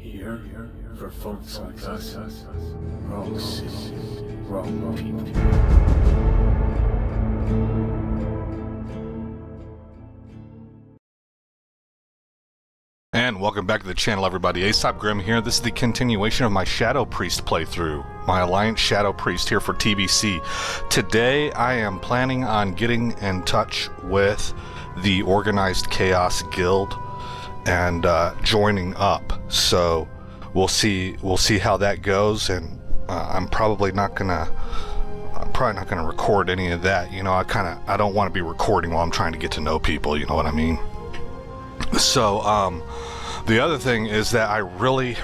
Here for folks like us. Wrong city, wrong people. And welcome back to the channel, everybody. Aesop Grim here. This is the continuation of my Shadow Priest playthrough. My Alliance Shadow Priest here for TBC. Today, I am planning on getting in touch with the Organized Chaos Guild and joining up. So we'll see how that goes. And I'm probably not gonna record any of that. You know, I don't want to be recording while I'm trying to get to know people. You know what I mean? So, the other thing is that I really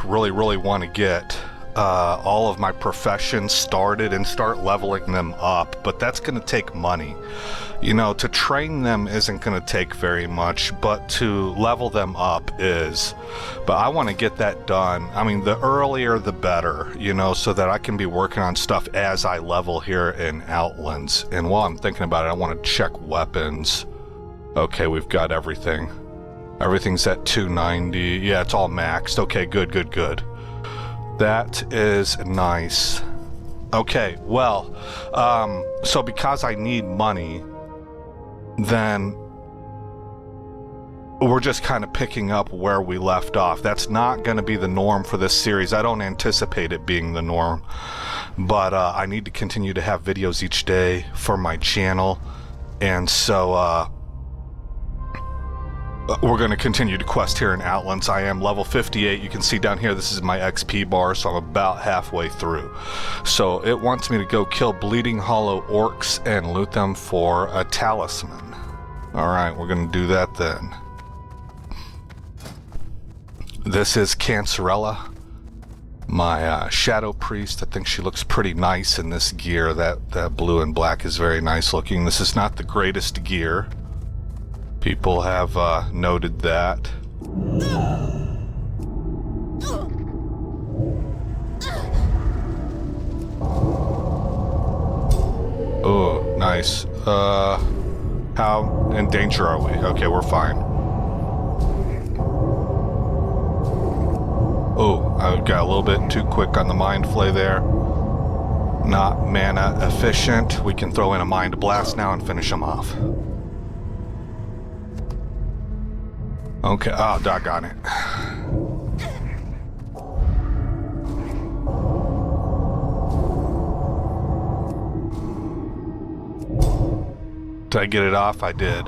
want to get all of my professions started and start leveling them up, but that's going to take money. You know, to train them isn't going to take very much, but to level them up is. But I want to get that done. I mean, the earlier the better, you know, so that I can be working on stuff as I level here in Outlands. And while I'm thinking about it, I want to check weapons. Okay, we've got everything. Everything's at 290. Yeah, it's all maxed. Okay, good. That is nice. Okay, well, so because I need money, then we're just kind of picking up where we left off. That's not going to be the norm for this series. I don't anticipate it being the norm, but I need to continue to have videos each day for my channel, and so we're going to continue to quest here in Outlands. I am level 58. You can see down here, this is my XP bar, so I'm about halfway through. So it wants me to go kill Bleeding Hollow orcs and loot them for a talisman. Alright, we're going to do that then. This is Cancerella, my Shadow Priest. I think she looks pretty nice in this gear. That blue and black is very nice looking. This is not the greatest gear. People have noted that. Oh, nice. How in danger are we? Okay, we're fine. Oh, I got a little bit too quick on the mind flay there. Not mana efficient. We can throw in a mind blast now and finish them off. Okay, oh, doggone it. Did I get it off? I did.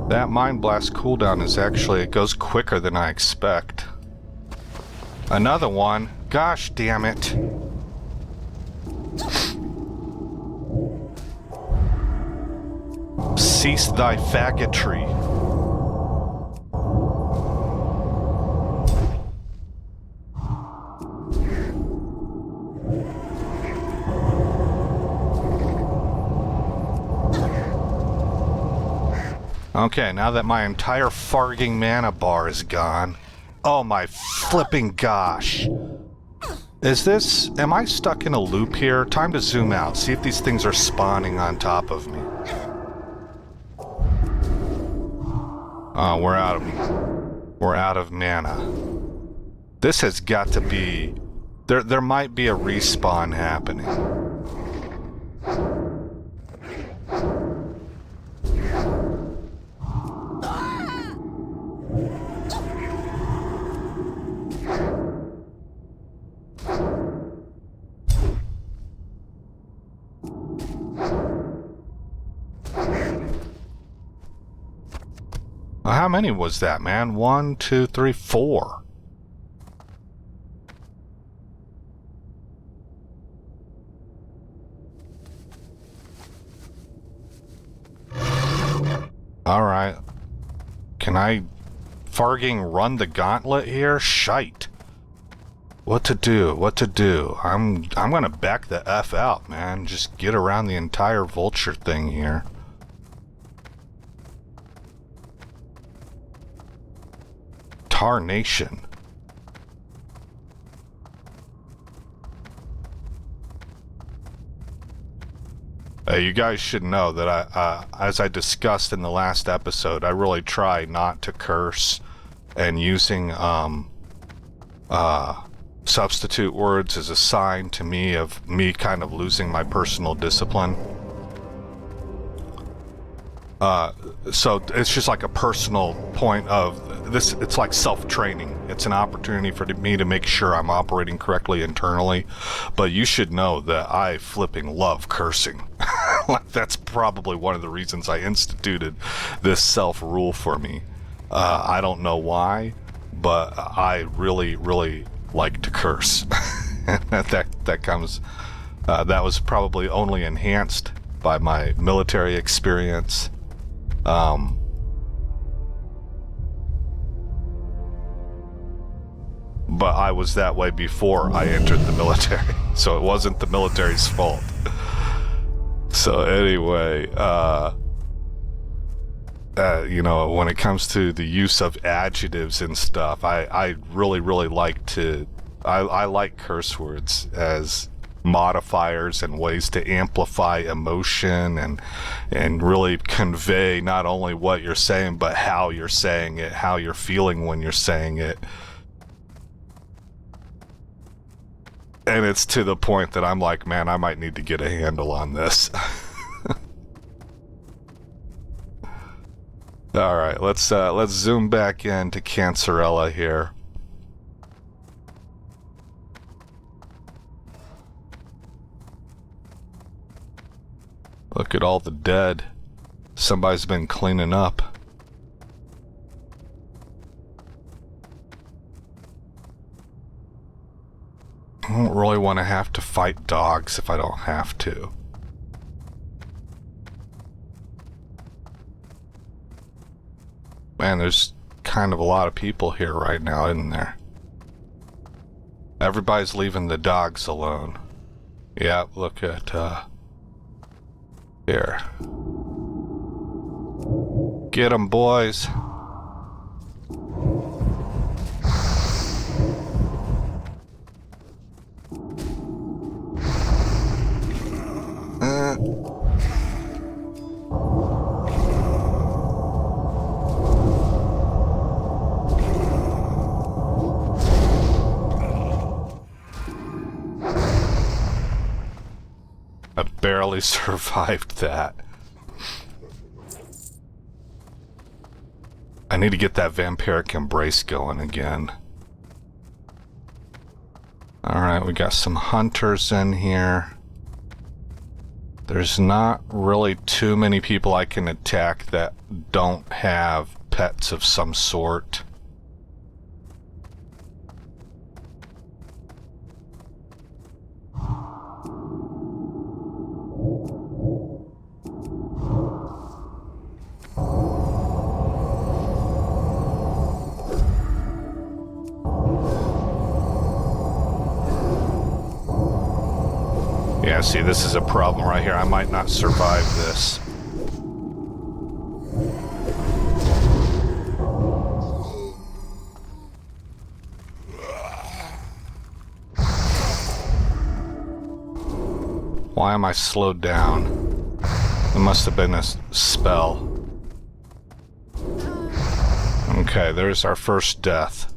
That Mind Blast cooldown is actually, it goes quicker than I expect. Another one. Gosh damn it. Cease thy faggotry. Okay, now that my entire farging mana bar is gone. Oh my flipping gosh. Am I stuck in a loop here? Time to zoom out, see if these things are spawning on top of me. Oh, we're out of mana. This has got to be... There might be a respawn happening. How many was that, man? 1, 2, 3, 4. Alright. Can I farging run the gauntlet here? Shite. What to do? I'm gonna back the F out, man. Just get around the entire vulture thing here. Tarnation. You guys should know that as I discussed in the last episode, I really try not to curse, and using substitute words is a sign to me of me kind of losing my personal discipline. So it's just like a personal point of this. It's like self-training. It's an opportunity for me to make sure I'm operating correctly internally. But you should know that I flipping love cursing. Like, that's probably one of the reasons I instituted this self-rule for me. I don't know why, but I really, really like to curse. that comes. That was probably only enhanced by my military experience. But I was that way before I entered the military, so it wasn't the military's fault. So anyway, you know, when it comes to the use of adjectives and stuff, I really, really like to, I like curse words as modifiers and ways to amplify emotion and really convey not only what you're saying, but how you're saying it, how you're feeling when you're saying it. And it's to the point that I'm like, man, I might need to get a handle on this. All right, let's zoom back into Cancerella here. Look at all the dead. Somebody's been cleaning up. I don't really want to have to fight dogs if I don't have to. Man, there's kind of a lot of people here right now, isn't there? Everybody's leaving the dogs alone. Yeah, look at, here. Get 'em, boys. I barely survived that. I need to get that vampiric embrace going again. Alright, we got some hunters in here. There's not really too many people I can attack that don't have pets of some sort. Yeah, see, this is a problem right here. I might not survive this. Why am I slowed down? It must have been a spell. Okay, there's our first death.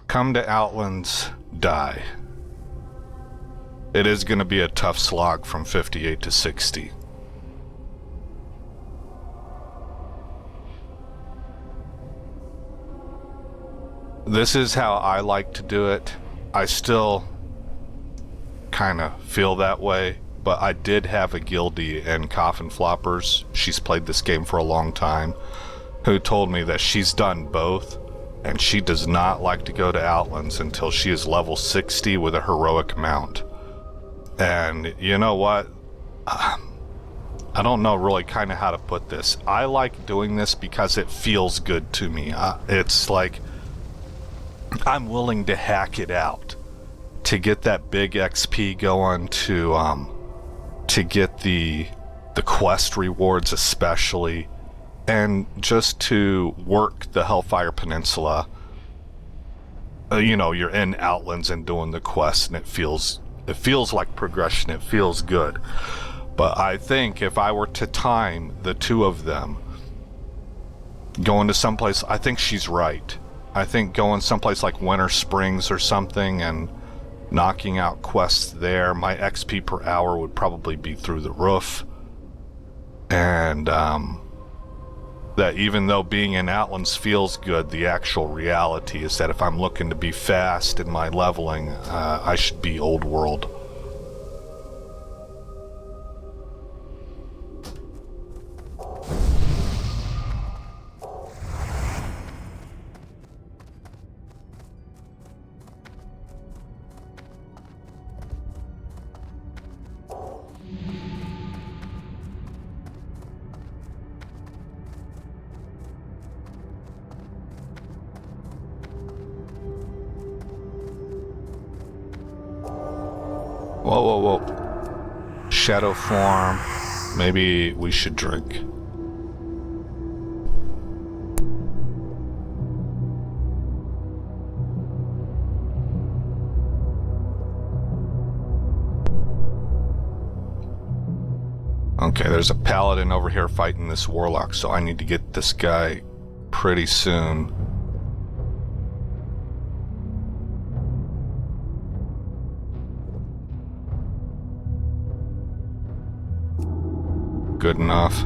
Come to Outlands, die. It is going to be a tough slog from 58 to 60. This is how I like to do it. I still kind of feel that way, but I did have a guildie in Coffin Floppers. She's played this game for a long time, who told me that she's done both, and she does not like to go to Outlands until she is level 60 with a heroic mount. And you know what? I don't know really kind of how to put this. I like doing this because it feels good to me. It's like I'm willing to hack it out to get that big XP going, to get the quest rewards especially, and just to work the Hellfire Peninsula. You know, you're in Outlands and doing the quest, and it feels It feels like progression. It feels good. But I think if I were to time the two of them going to someplace, I think she's right. I think going someplace like Winter Springs or something and knocking out quests there, my XP per hour would probably be through the roof. And that even though being in Outlands feels good, the actual reality is that if I'm looking to be fast in my leveling, I should be Old World. Whoa, whoa, whoa. Shadow form. Maybe we should drink. Okay, there's a paladin over here fighting this warlock, so I need to get this guy pretty soon. Good enough.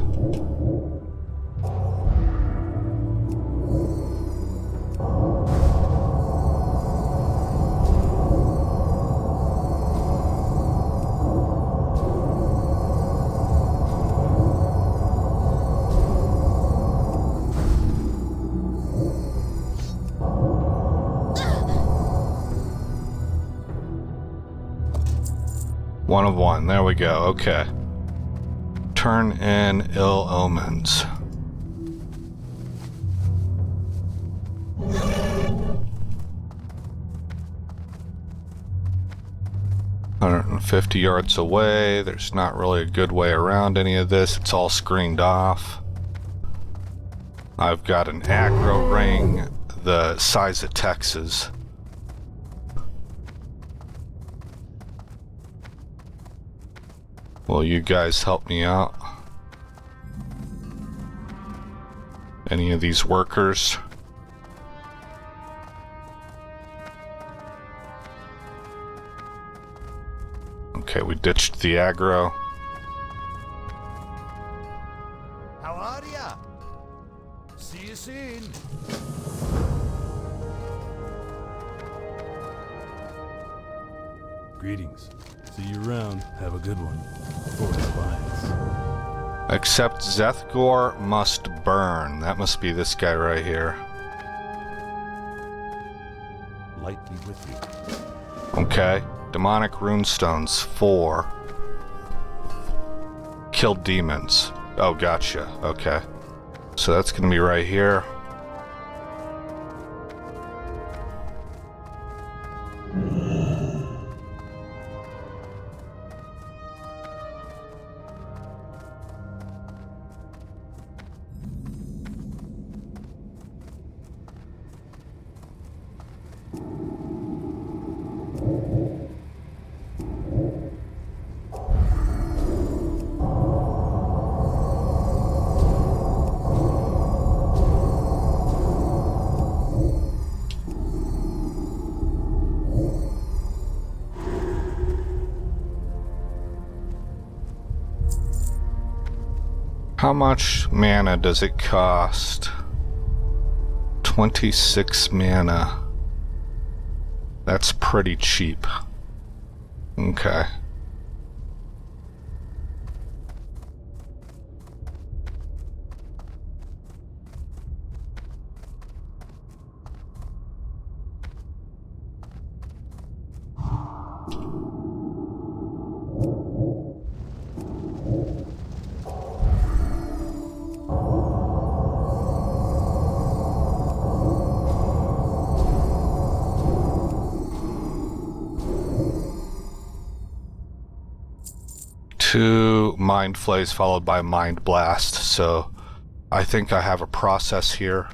One of one. There we go. Okay. Turn in ill omens. $150 away. There's not really a good way around any of this. It's all screened off. I've got an aggro ring the size of Texas. Will you guys help me out? Any of these workers? Okay, we ditched the aggro. How are ya? See you soon. Greetings. See you around. Have a good one. For clients. Except Zethgor must burn. That must be this guy right here. Light be with you. Okay. Demonic runestones, 4. Killed demons. Oh, gotcha. Okay. So that's gonna be right here. How much mana does it cost? 26 mana. That's pretty cheap. Okay. Two mind flays followed by mind blast, so I think I have a process here.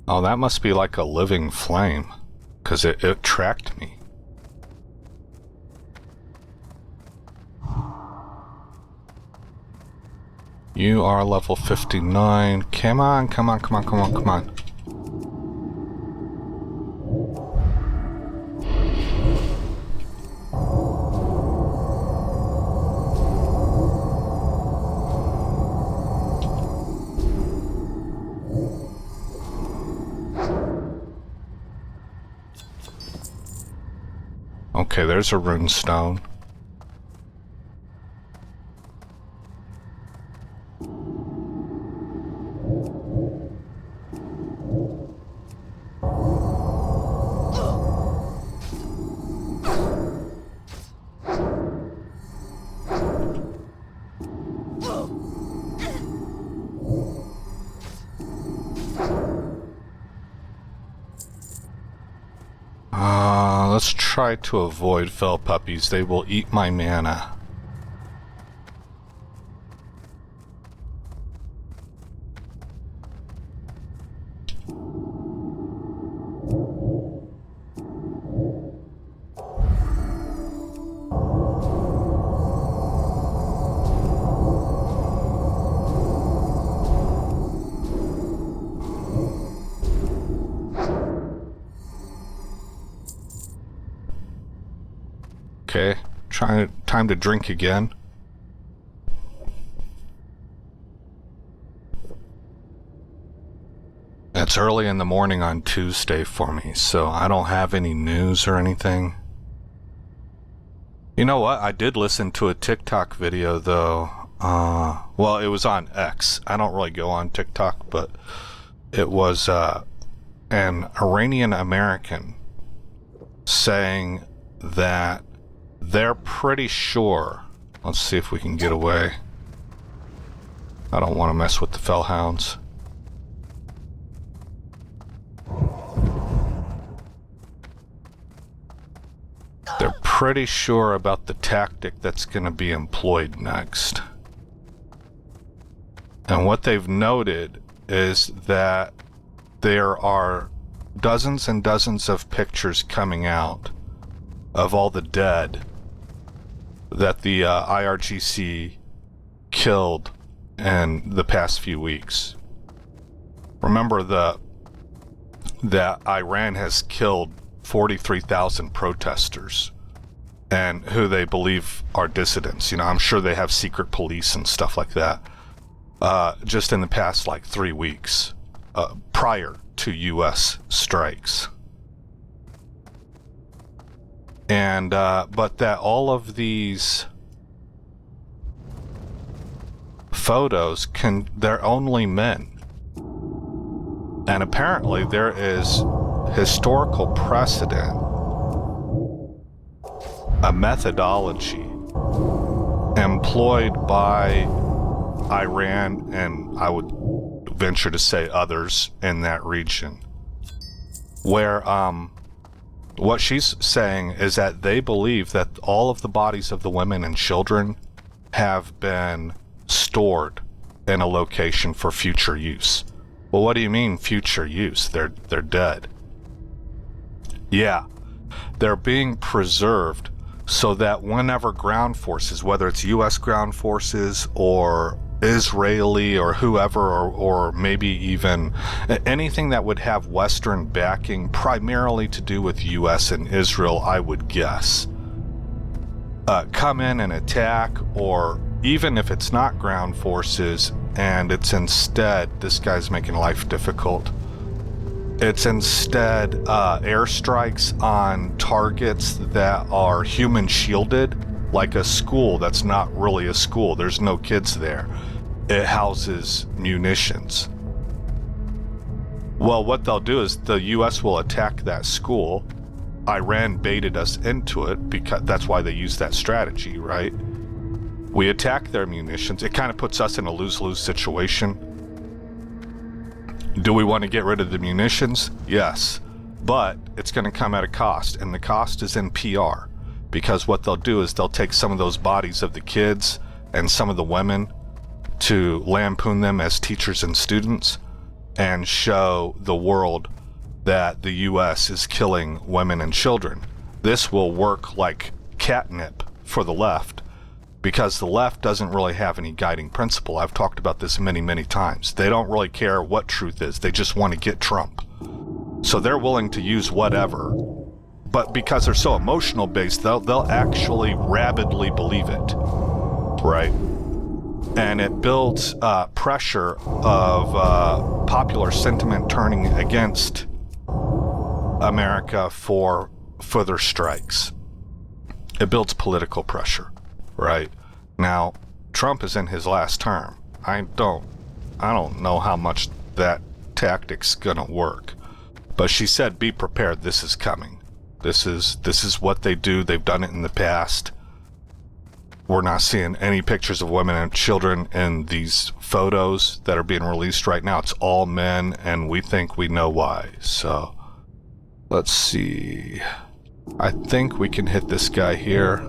Oh, that must be like a living flame, because it tracked me. You are level 59. Come on, come on, come on, come on, come on. Okay, there's a rune stone. Let's try to avoid fell puppies. They will eat my mana. Okay, time to drink again. It's early in the morning on Tuesday for me, so I don't have any news or anything. You know what? I did listen to a TikTok video though. Well, it was on X. I don't really go on TikTok, but it was an Iranian American saying that they're pretty sure. Let's see if we can get away. I don't want to mess with the fellhounds. They're pretty sure about the tactic that's going to be employed next. And what they've noted is that there are dozens and dozens of pictures coming out of all the dead that the IRGC killed in the past few weeks. Remember that Iran has killed 43,000 protesters and who they believe are dissidents. You know, I'm sure they have secret police and stuff like that. Just in the past like 3 weeks, prior to US strikes. And but that all of these photos they're only men. And apparently there is historical precedent, a methodology employed by Iran and I would venture to say others in that region, where what she's saying is that they believe that all of the bodies of the women and children have been stored in a location for future use. Well, what do you mean future use? They're dead. Yeah, they're being preserved so that whenever ground forces, whether it's US ground forces or Israeli or whoever, or maybe even anything that would have Western backing, primarily to do with US and Israel, I would guess, come in and attack, or even if it's not ground forces and it's instead, this guy's making life difficult, it's instead airstrikes on targets that are human shielded, like a school that's not really a school. There's no kids there. It houses munitions. Well, what they'll do is the US will attack that school. Iran baited us into it because that's why they use that strategy, right? We attack their munitions. It kind of puts us in a lose-lose situation. Do we want to get rid of the munitions? Yes. But it's going to come at a cost, and the cost is in PR. Because what they'll do is they'll take some of those bodies of the kids and some of the women to lampoon them as teachers and students, and show the world that the U.S. is killing women and children. This will work like catnip for the left, because the left doesn't really have any guiding principle. I've talked about this many, many times. They don't really care what truth is. They just want to get Trump. So they're willing to use whatever. But because they're so emotional based, they'll actually rabidly believe it, right? And it builds pressure of popular sentiment turning against America for further strikes. It builds political pressure, right? Now, Trump is in his last term. I don't know how much that tactic's gonna work. But she said, be prepared, this is coming. This is what they do. They've done it in the past. We're not seeing any pictures of women and children in these photos that are being released right now. It's all men, and we think we know why. So, let's see. I think we can hit this guy here.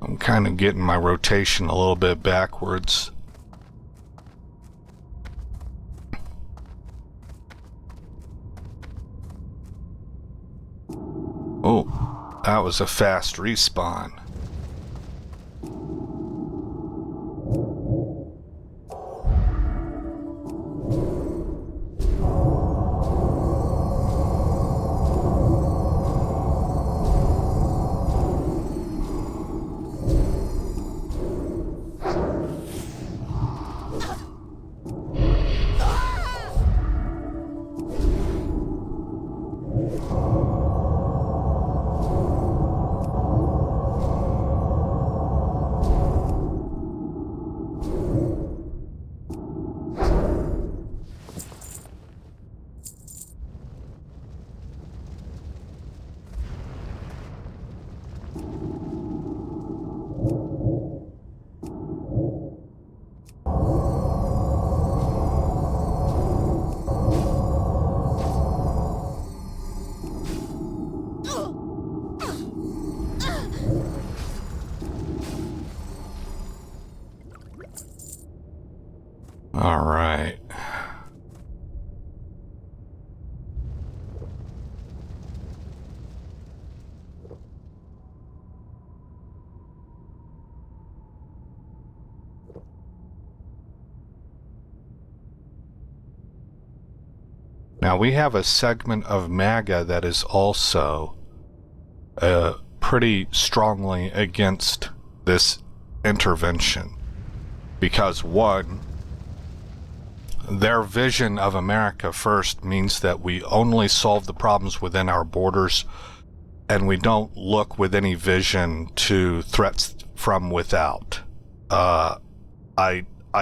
I'm kind of getting my rotation a little bit backwards. Oh, that was a fast respawn. All right. Now we have a segment of MAGA that is also pretty strongly against this intervention. Because one, their vision of America first means that we only solve the problems within our borders and we don't look with any vision to threats from without. I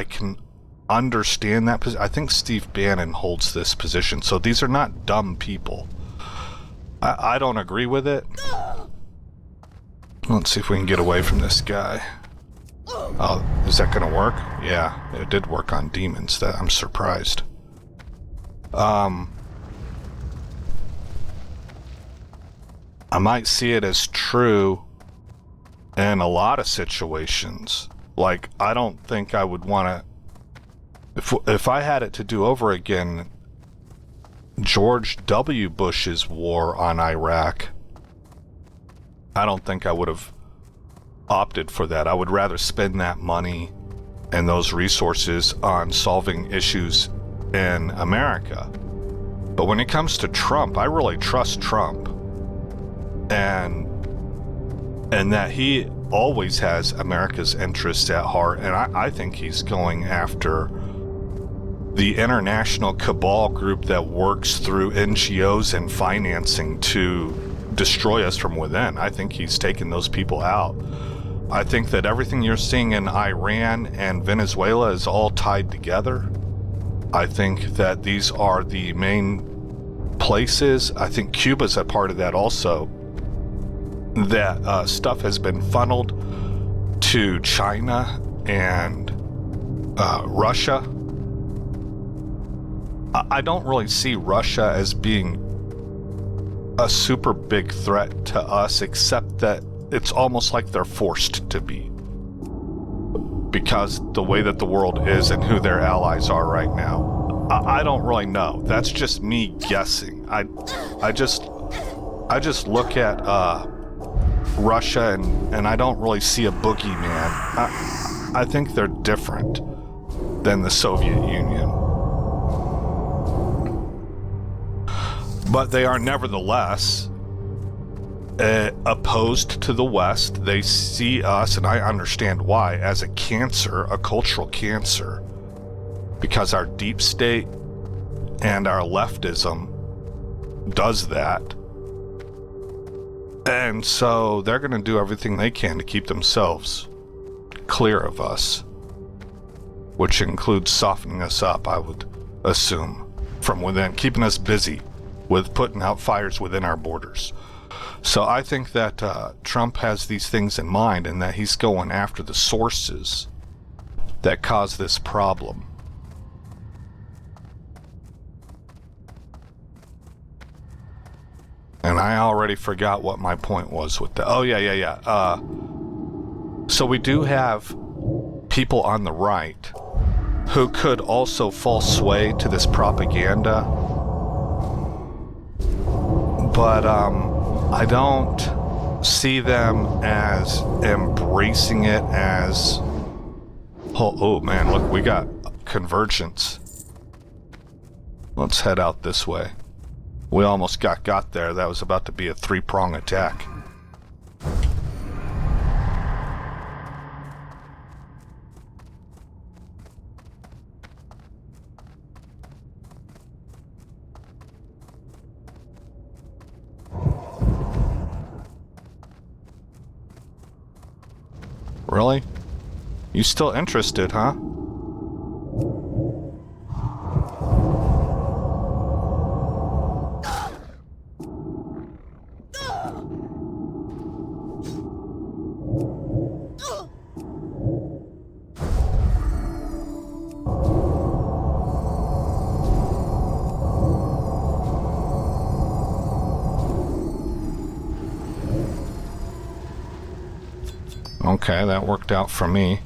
can understand that position. I think Steve Bannon holds this position, so these are not dumb people. I don't agree with it. Let's see if we can get away from this guy. Oh, is that gonna work? Yeah, it did work on demons. That I'm surprised. I might see it as true in a lot of situations. Like, I don't think I would want to... If I had it to do over again, George W. Bush's war on Iraq, I don't think I would have opted for that. I would rather spend that money and those resources on solving issues in America. But when it comes to Trump, I really trust Trump, and that he always has America's interests at heart, and I think he's going after the international cabal group that works through NGOs and financing to destroy us from within. I think he's taken those people out. I think that everything you're seeing in Iran and Venezuela is all tied together. I think that these are the main places. I think Cuba's a part of that also. That stuff has been funneled to China and Russia. I don't really see Russia as being a super big threat to us, except that it's almost like they're forced to be. Because the way that the world is and who their allies are right now. I don't really know. That's just me guessing. I just look at Russia and I don't really see a boogeyman. I think they're different than the Soviet Union. But they are nevertheless opposed to the West. They see us, and I understand why, as a cancer, a cultural cancer. Because our deep state and our leftism does that. And so they're going to do everything they can to keep themselves clear of us. Which includes softening us up, I would assume, from within, keeping us busy with putting out fires within our borders. So I think that Trump has these things in mind, and that he's going after the sources that cause this problem. And I already forgot what my point was with that. Oh, yeah. So we do have people on the right who could also fall sway to this propaganda. But I don't see them as embracing it as... Oh man, look, we got convergence. Let's head out this way. We almost got there. That was about to be a three-prong attack. Really? You still interested, huh? Okay, that worked out for me.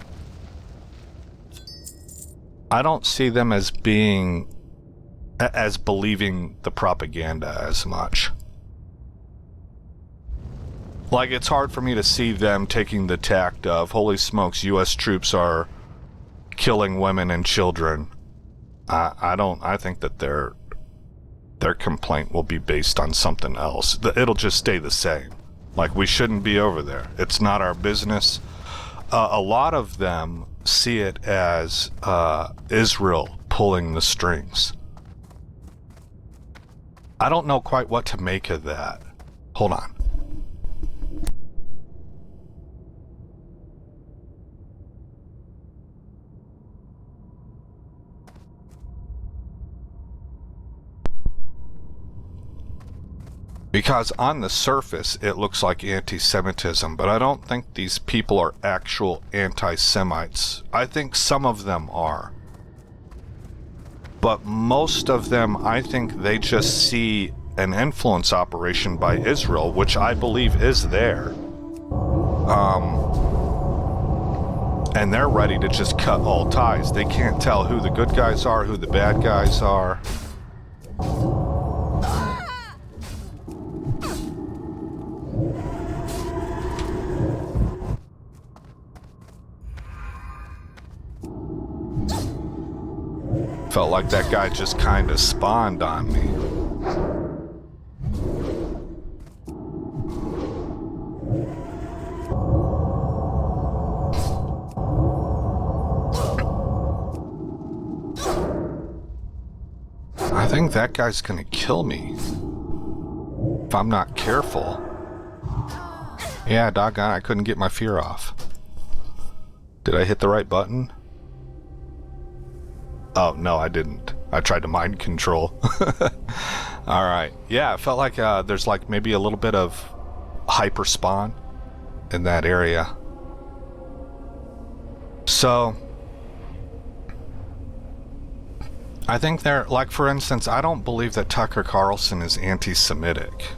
I don't see them as being... as believing the propaganda as much. Like, it's hard for me to see them taking the tact of, holy smokes, US troops are killing women and children. I think that their complaint will be based on something else. It'll just stay the same. Like, we shouldn't be over there. It's not our business. A lot of them see it as Israel pulling the strings. I don't know quite what to make of that. Hold on. Because on the surface, it looks like anti-Semitism, but I don't think these people are actual anti-Semites. I think some of them are. But most of them, I think they just see an influence operation by Israel, which I believe is there. And they're ready to just cut all ties. They can't tell who the good guys are, who the bad guys are. Felt like that guy just kind of spawned on me. I think that guy's gonna kill me if I'm not careful. Yeah, doggone, I couldn't get my fear off. Did I hit the right button? Oh, no, I didn't. I tried to mind control. Alright. Yeah, it felt like there's like maybe a little bit of hyper spawn in that area. So, I think they're, like, for instance, I don't believe that Tucker Carlson is anti-Semitic.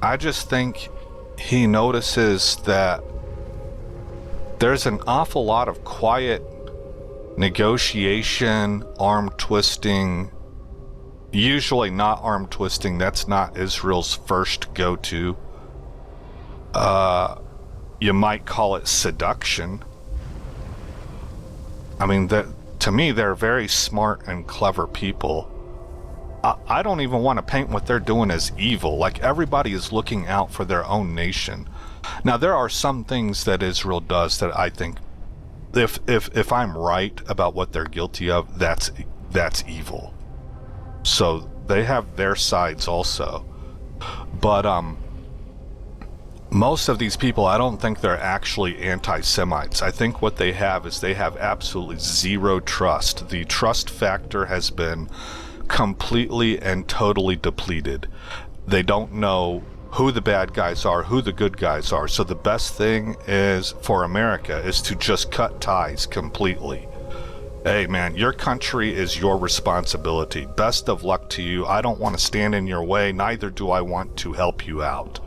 I just think he notices that there's an awful lot of quiet negotiation, arm twisting, usually not arm twisting. That's not Israel's first go-to. You might call it seduction. I mean, to me, they're very smart and clever people. I don't even want to paint what they're doing as evil. Like, everybody is looking out for their own nation. Now, there are some things that Israel does that I think, if I'm right about what they're guilty of, that's evil. So they have their sides also. But most of these people, I don't think they're actually anti-Semites. I think what they have is they have absolutely zero trust. The trust factor has been completely and totally depleted. They don't know who the bad guys are, who the good guys are. So the best thing is for America is to just cut ties completely. Hey man, your country is your responsibility. Best of luck to you. I don't want to stand in your way, neither do I want to help you out.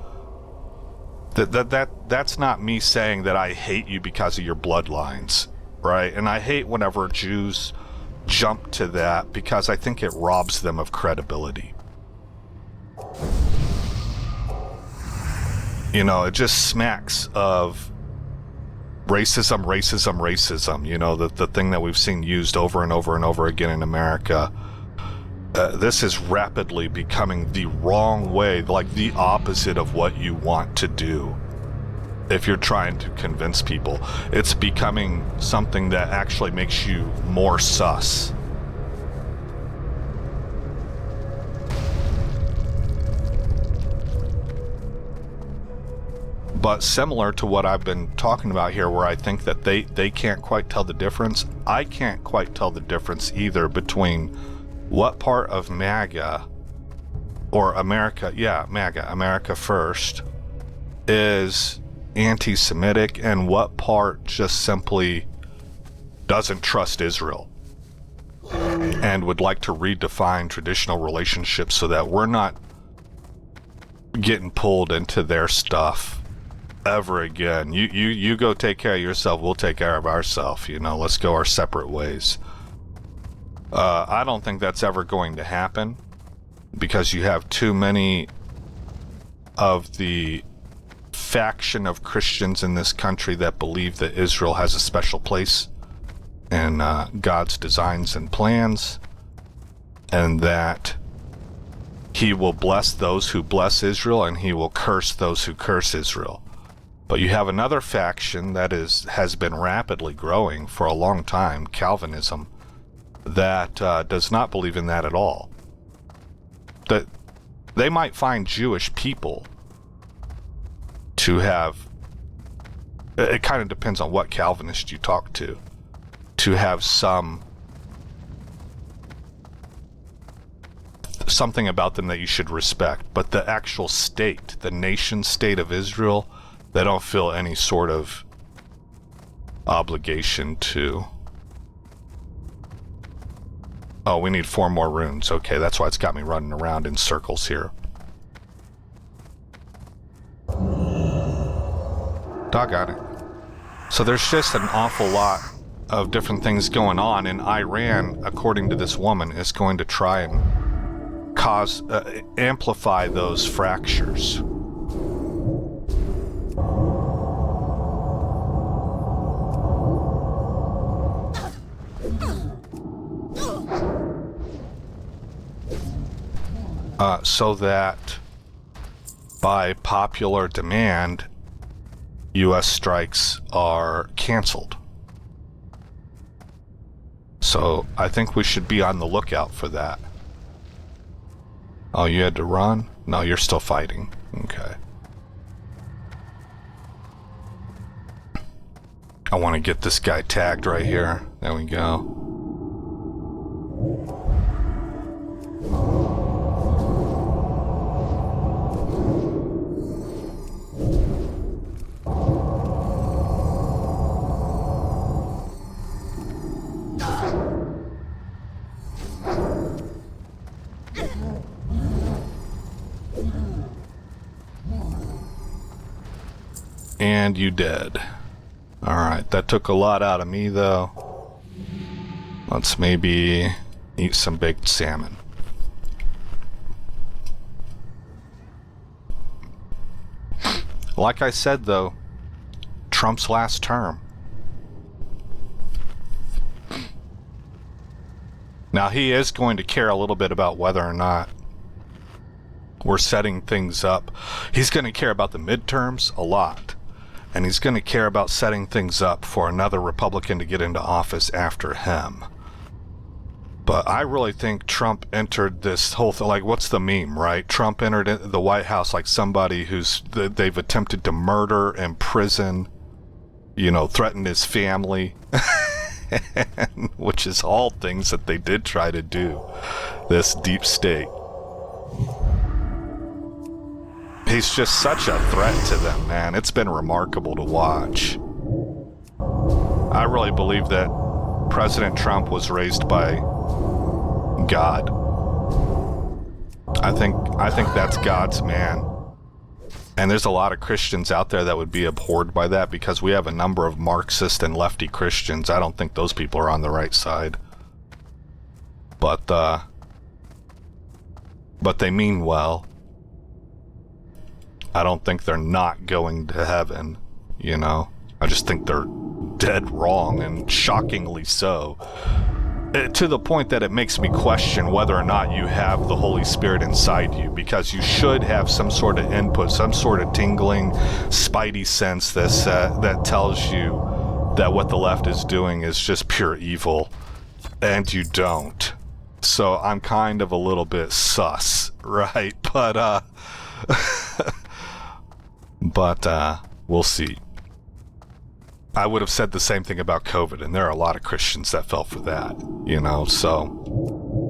That's not me saying that I hate you because of your bloodlines, right? And I hate whenever Jews jump to that because I think it robs them of credibility. You know, it just smacks of racism, racism, racism. You know, the thing that we've seen used over and over and over again in America. This is rapidly becoming the wrong way, like the opposite of what you want to do. If you're trying to convince people, it's becoming something that actually makes you more sus. But similar to what I've been talking about here, where I think that they can't quite tell the difference, I can't quite tell the difference either between what part of MAGA, or America, yeah, MAGA, America First, is anti-Semitic and what part just simply doesn't trust Israel and would like to redefine traditional relationships so that we're not getting pulled into their stuff ever again. You go take care of yourself, we'll take care of ourselves, you know, let's go our separate ways. I don't think that's ever going to happen because you have too many of the faction of Christians in this country that believe that Israel has a special place in God's designs and plans, and that he will bless those who bless Israel and he will curse those who curse Israel. But you have another faction that has been rapidly growing for a long time, Calvinism, that does not believe in that at all. That they might find Jewish people to have, it kind of depends on what Calvinist you talk to have something about them that you should respect. But the actual state, the nation state of Israel, they don't feel any sort of obligation to. Oh, we need 4 more runes. Okay, that's why it's got me running around in circles here. Doggone it. So there's just an awful lot of different things going on, and Iran, according to this woman, is going to try and amplify those fractures. So that by popular demand, U.S. strikes are canceled. So I think we should be on the lookout for that. Oh, you had to run? No, you're still fighting. Okay. I want to get this guy tagged right here. There we go. And you dead. Alright, that took a lot out of me, though. Let's maybe eat some baked salmon. Like I said, though, Trump's last term. Now, he is going to care a little bit about whether or not we're setting things up. He's going to care about the midterms a lot. And he's going to care about setting things up for another Republican to get into office after him. But I really think Trump entered this whole thing, like, what's the meme, right? Trump entered the White House like somebody they've attempted to murder, imprison, you know, threaten his family, which is all things that they did try to do, this deep state. He's just such a threat to them, man. It's been remarkable to watch. I really believe that President Trump was raised by God. I think that's God's man. And there's a lot of Christians out there that would be abhorred by that because we have a number of Marxist and lefty Christians. I don't think those people are on the right side. But they mean well. I don't think they're not going to heaven, you know? I just think they're dead wrong, and shockingly so. To the point that it makes me question whether or not you have the Holy Spirit inside you, because you should have some sort of input, some sort of tingling, spidey sense that tells you that what the left is doing is just pure evil, and you don't. So I'm kind of a little bit sus, right? But we'll see. I would have said the same thing about COVID, and there are a lot of Christians that fell for that, you know, so,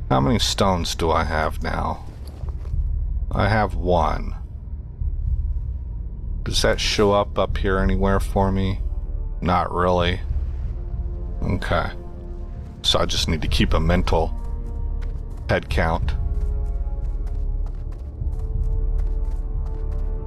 How many stones do I have now? I have 1. Does that show up here anywhere for me? Not really. Okay. So I just need to keep a mental head count.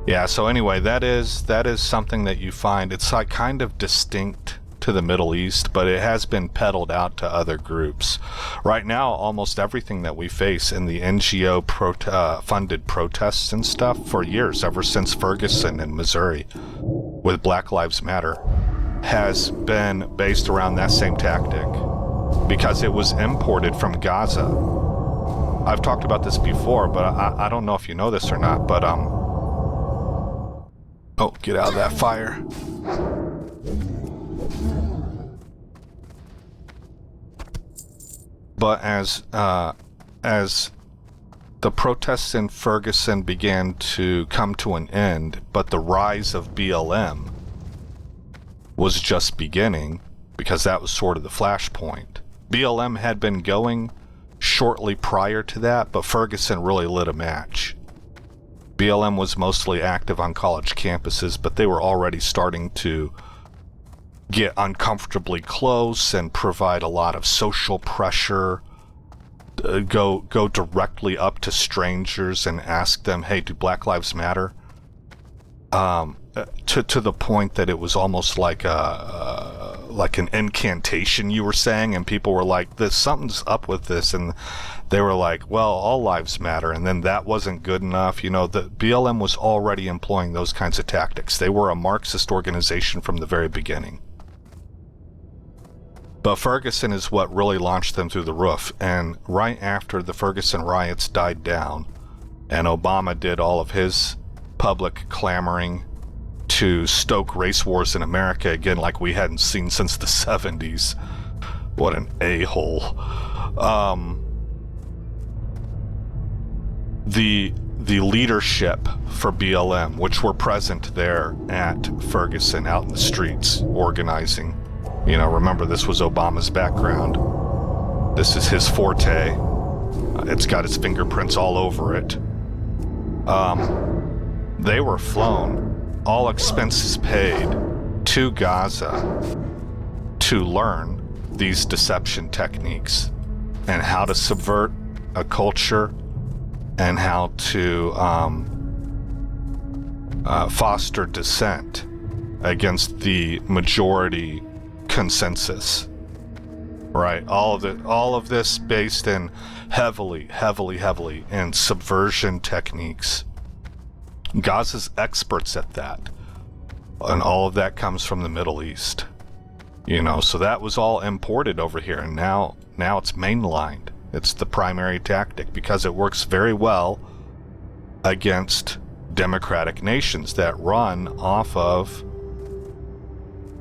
Yeah, so anyway, that is something that you find. It's like kind of distinct to the Middle East, but it has been peddled out to other groups. Right now, almost everything that we face in the NGO funded protests and stuff for years, ever since Ferguson in Missouri with Black Lives Matter, has been based around that same tactic because it was imported from Gaza. I've talked about this before, but I don't know if you know this or not, but oh, get out of that fire. But as the protests in Ferguson began to come to an end, but the rise of BLM was just beginning, because that was sort of the flashpoint. BLM had been going shortly prior to that, but Ferguson really lit a match. BLM was mostly active on college campuses, but they were already starting to get uncomfortably close and provide a lot of social pressure, go directly up to strangers and ask them, hey, do Black Lives Matter? To the point that it was almost like an incantation you were saying, and people were like, something's up with this, and they were like, well, all lives matter. And then that wasn't good enough. You know, the BLM was already employing those kinds of tactics. They were a Marxist organization from the very beginning. But Ferguson is what really launched them through the roof. And right after the Ferguson riots died down, and Obama did all of his public clamoring to stoke race wars in America again like we hadn't seen since the 70s. What an a-hole. The leadership for BLM, which were present there at Ferguson, out in the streets, organizing, You know, remember, this was Obama's background. This is his forte. It's got his fingerprints all over it. They were flown, all expenses paid, to Gaza to learn these deception techniques and how to subvert a culture and how to foster dissent against the majority consensus. Right, all of this based in heavily in subversion techniques. Gaza's experts at that, and all of that comes from the Middle East. You know, so that was all imported over here, and now it's mainlined. It's the primary tactic because it works very well against democratic nations that run off of,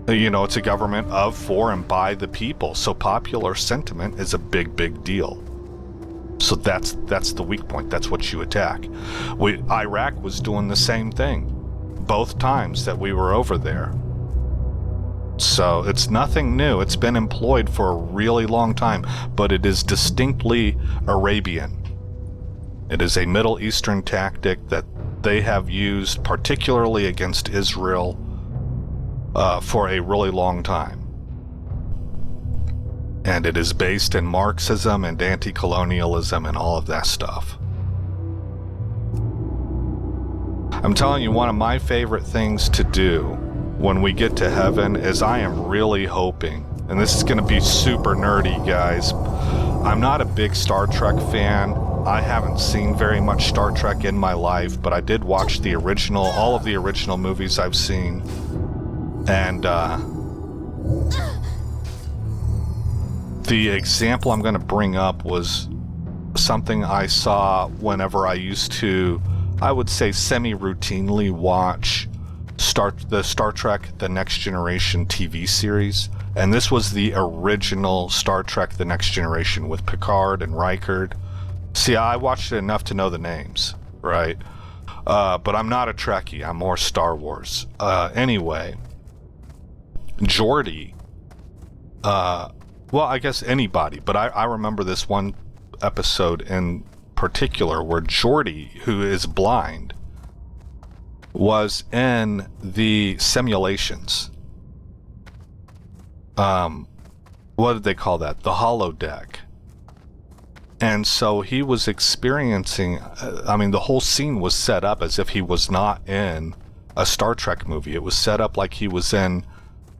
you know, it's a government of, for, and by the people. So popular sentiment is a big deal. So that's the weak point. That's what you attack. Iraq was doing the same thing both times that we were over there. So it's nothing new. It's been employed for a really long time, but it is distinctly Arabian. It is a Middle Eastern tactic that they have used particularly against Israel for a really long time. And it is based in Marxism and anti-colonialism and all of that stuff. I'm telling you, one of my favorite things to do when we get to heaven is I am really hoping, and this is going to be super nerdy, guys. I'm not a big Star Trek fan. I haven't seen very much Star Trek in my life, but I did watch the original, all of the original movies I've seen. And the example I'm going to bring up was something I saw whenever I used to, I would say, semi-routinely watch the Star Trek The Next Generation TV series. And this was the original Star Trek The Next Generation with Picard and Riker. See, I watched it enough to know the names, right? But I'm not a Trekkie. I'm more Star Wars. Anyway, Geordi, well, I guess anybody, but I remember this one episode in particular where Geordi, who is blind, was in the simulations. What did they call that? The holodeck. And so he was experiencing, I mean, the whole scene was set up as if he was not in a Star Trek movie. It was set up like he was in,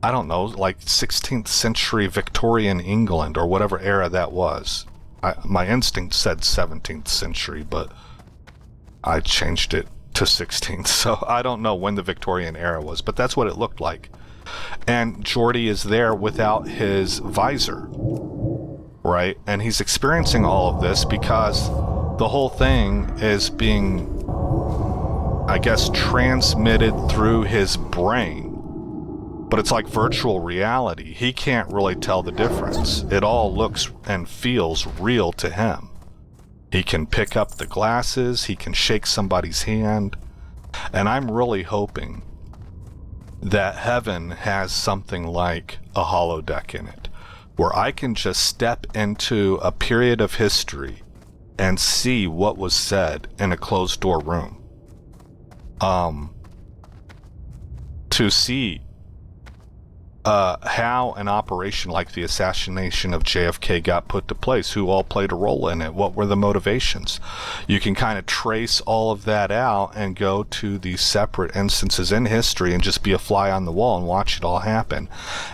I don't know, like 16th century Victorian England or whatever era that was. My instinct said 17th century, but I changed it to 16th, so I don't know when the Victorian era was, but that's what it looked like. And Geordi is there without his visor, right? And he's experiencing all of this because the whole thing is being, I guess, transmitted through his brain. But it's like virtual reality. He can't really tell the difference. It all looks and feels real to him. He can pick up the glasses, he can shake somebody's hand, and I'm really hoping that heaven has something like a holodeck in it, where I can just step into a period of history and see what was said in a closed-door room. To see how an operation like the assassination of JFK got put to place, who all played a role in it, what were the motivations. You can kind of trace all of that out and go to these separate instances in history and just be a fly on the wall and watch it all happen.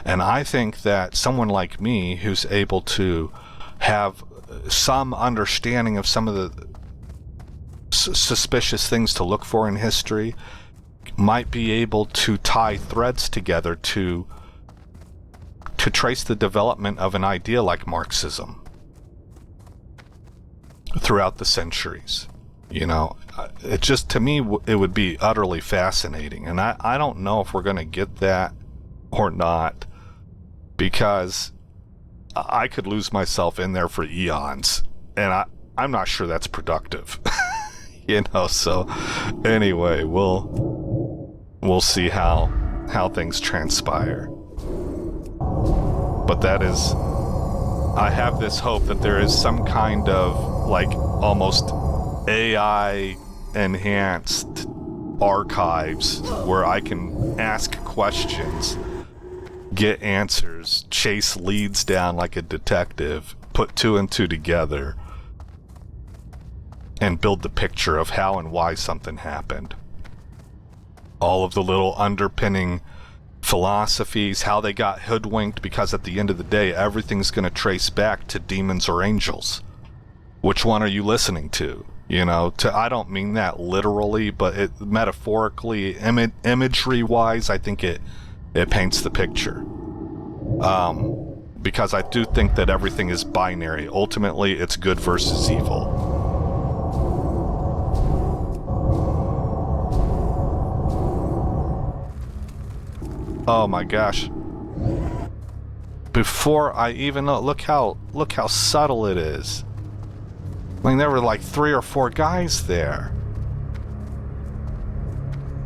And I think that someone like me, who's able to have some understanding of some of the suspicious things to look for in history, might be able to tie threads together to trace the development of an idea like Marxism throughout the centuries. You know, it just, to me, it would be utterly fascinating. And I don't know if we're going to get that or not, because I could lose myself in there for eons, and I'm not sure that's productive. You know, so anyway, we'll see how things transpire. But that is... I have this hope that there is some kind of, like, almost AI-enhanced archives where I can ask questions, get answers, chase leads down like a detective, put 2 and 2 together, and build the picture of how and why something happened. All of the little underpinning philosophies, how they got hoodwinked, because at the end of the day, everything's going to trace back to demons or angels. Which one are you listening to? You know, I don't mean that literally, but it metaphorically, imagery-wise, I think it paints the picture. Because I do think that everything is binary. Ultimately, it's good versus evil. Oh my gosh. Before I even know, look how subtle it is. I mean, there were like 3 or 4 guys there.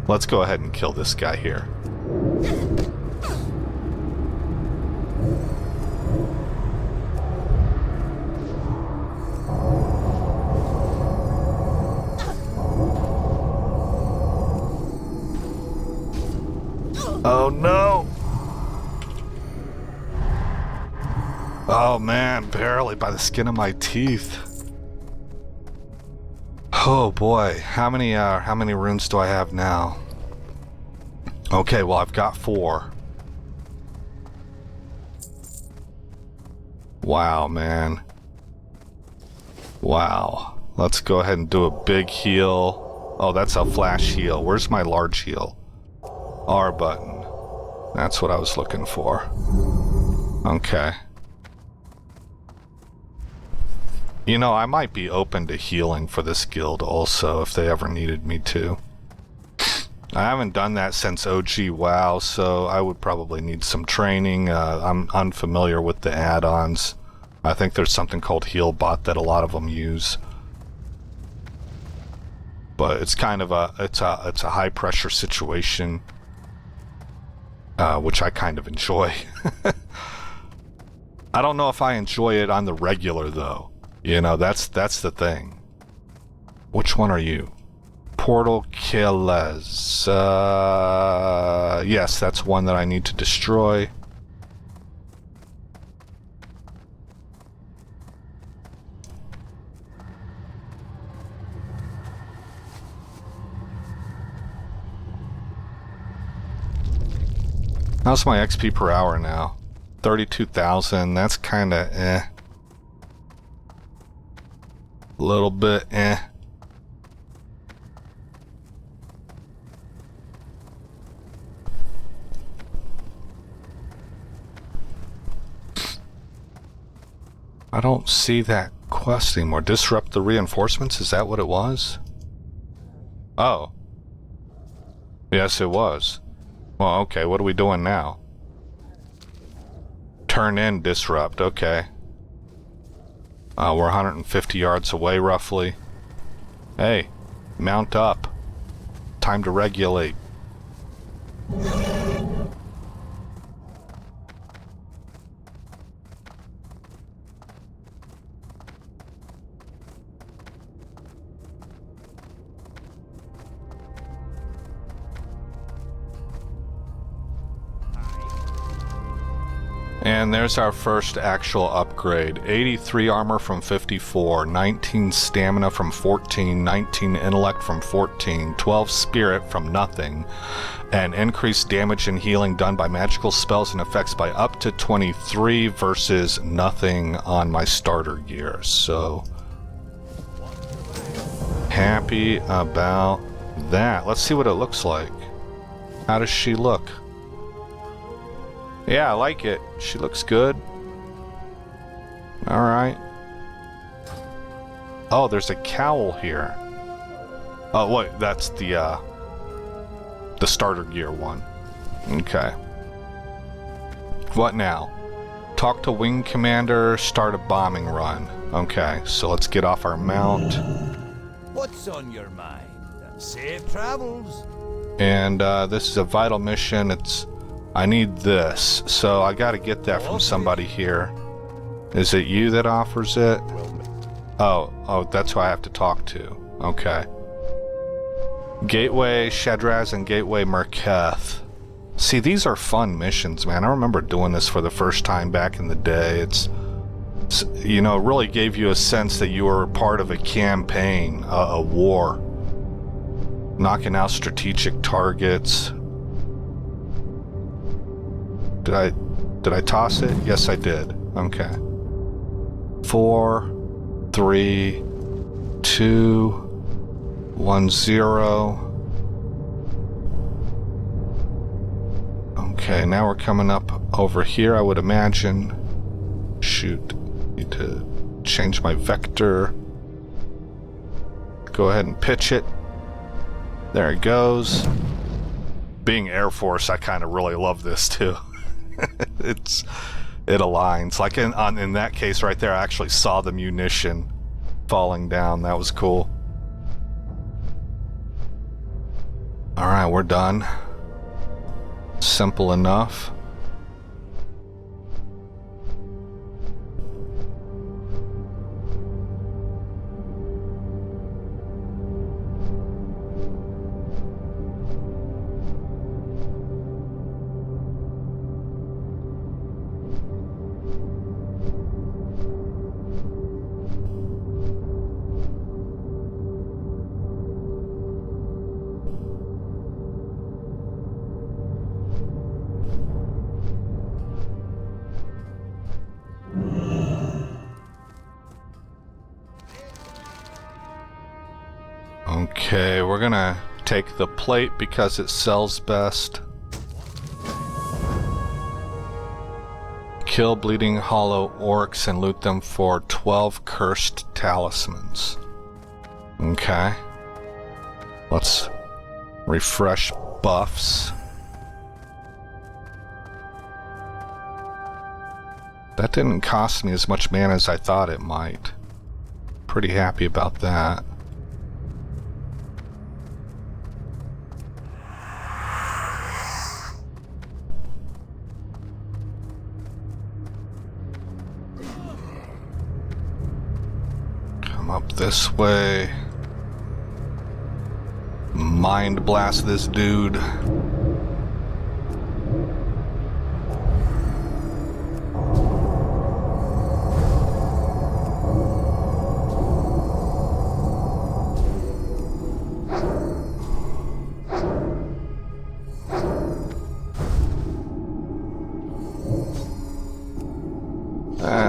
Let's go ahead and kill this guy here. Oh no! Oh man, barely by the skin of my teeth. Oh boy, how many runes do I have now? Okay, well I've got 4. Wow, man. Wow. Let's go ahead and do a big heal. Oh, that's a flash heal. Where's my large heal? R button. That's what I was looking for. Okay. You know, I might be open to healing for this guild also, if they ever needed me to. I haven't done that since OG WoW, so I would probably need some training. I'm unfamiliar with the add-ons. I think there's something called HealBot that a lot of them use. But it's kind of it's a high-pressure situation, which I kind of enjoy. I don't know if I enjoy it on the regular, though. You know, that's the thing. Which one are you? Portal Killers. Yes, that's one that I need to destroy. How's my XP per hour now? 32,000. That's kind of eh. A little bit eh. I don't see that quest anymore. Disrupt the reinforcements? Is that what it was? Oh. Yes, it was. Well, okay, what are we doing now? Turn in disrupt, okay. We're 150 yards away, roughly. Hey, mount up. Time to regulate. And there's our first actual upgrade. 83 armor from 54, 19 stamina from 14, 19 intellect from 14, 12 spirit from nothing, and increased damage and healing done by magical spells and effects by up to 23 versus nothing on my starter gear. So, happy about that. Let's see what it looks like. How does she look? Yeah, I like it. She looks good. Alright. Oh, there's a cowl here. Oh, wait, that's the starter gear one. Okay. What now? Talk to Wing Commander, start a bombing run. Okay, so let's get off our mount. What's on your mind? Safe travels. And this is a vital mission. It's I need this, so I gotta get that from somebody here. Is it you that offers it? Oh, that's who I have to talk to. Okay. Gateway Shadraz and Gateway Merketh. See, these are fun missions, man. I remember doing this for the first time back in the day. It's you know, it really gave you a sense that you were part of a campaign, a war. Knocking out strategic targets. Did I toss it? Yes, I did. Okay. 4, 3, 2, 1, 0. Okay, now we're coming up over here, I would imagine. Shoot. Need to change my vector. Go ahead and pitch it. There it goes. Being Air Force, I kind of really love this too. It aligns. Like in that case right there, I actually saw the munition falling down. That was cool. Alright, we're done. Simple enough. Okay, we're gonna take the plate because it sells best. Kill Bleeding Hollow orcs and loot them for 12 cursed talismans. Okay. Let's refresh buffs. That didn't cost me as much mana as I thought it might. Pretty happy about that. Up this way. Mind blast this dude.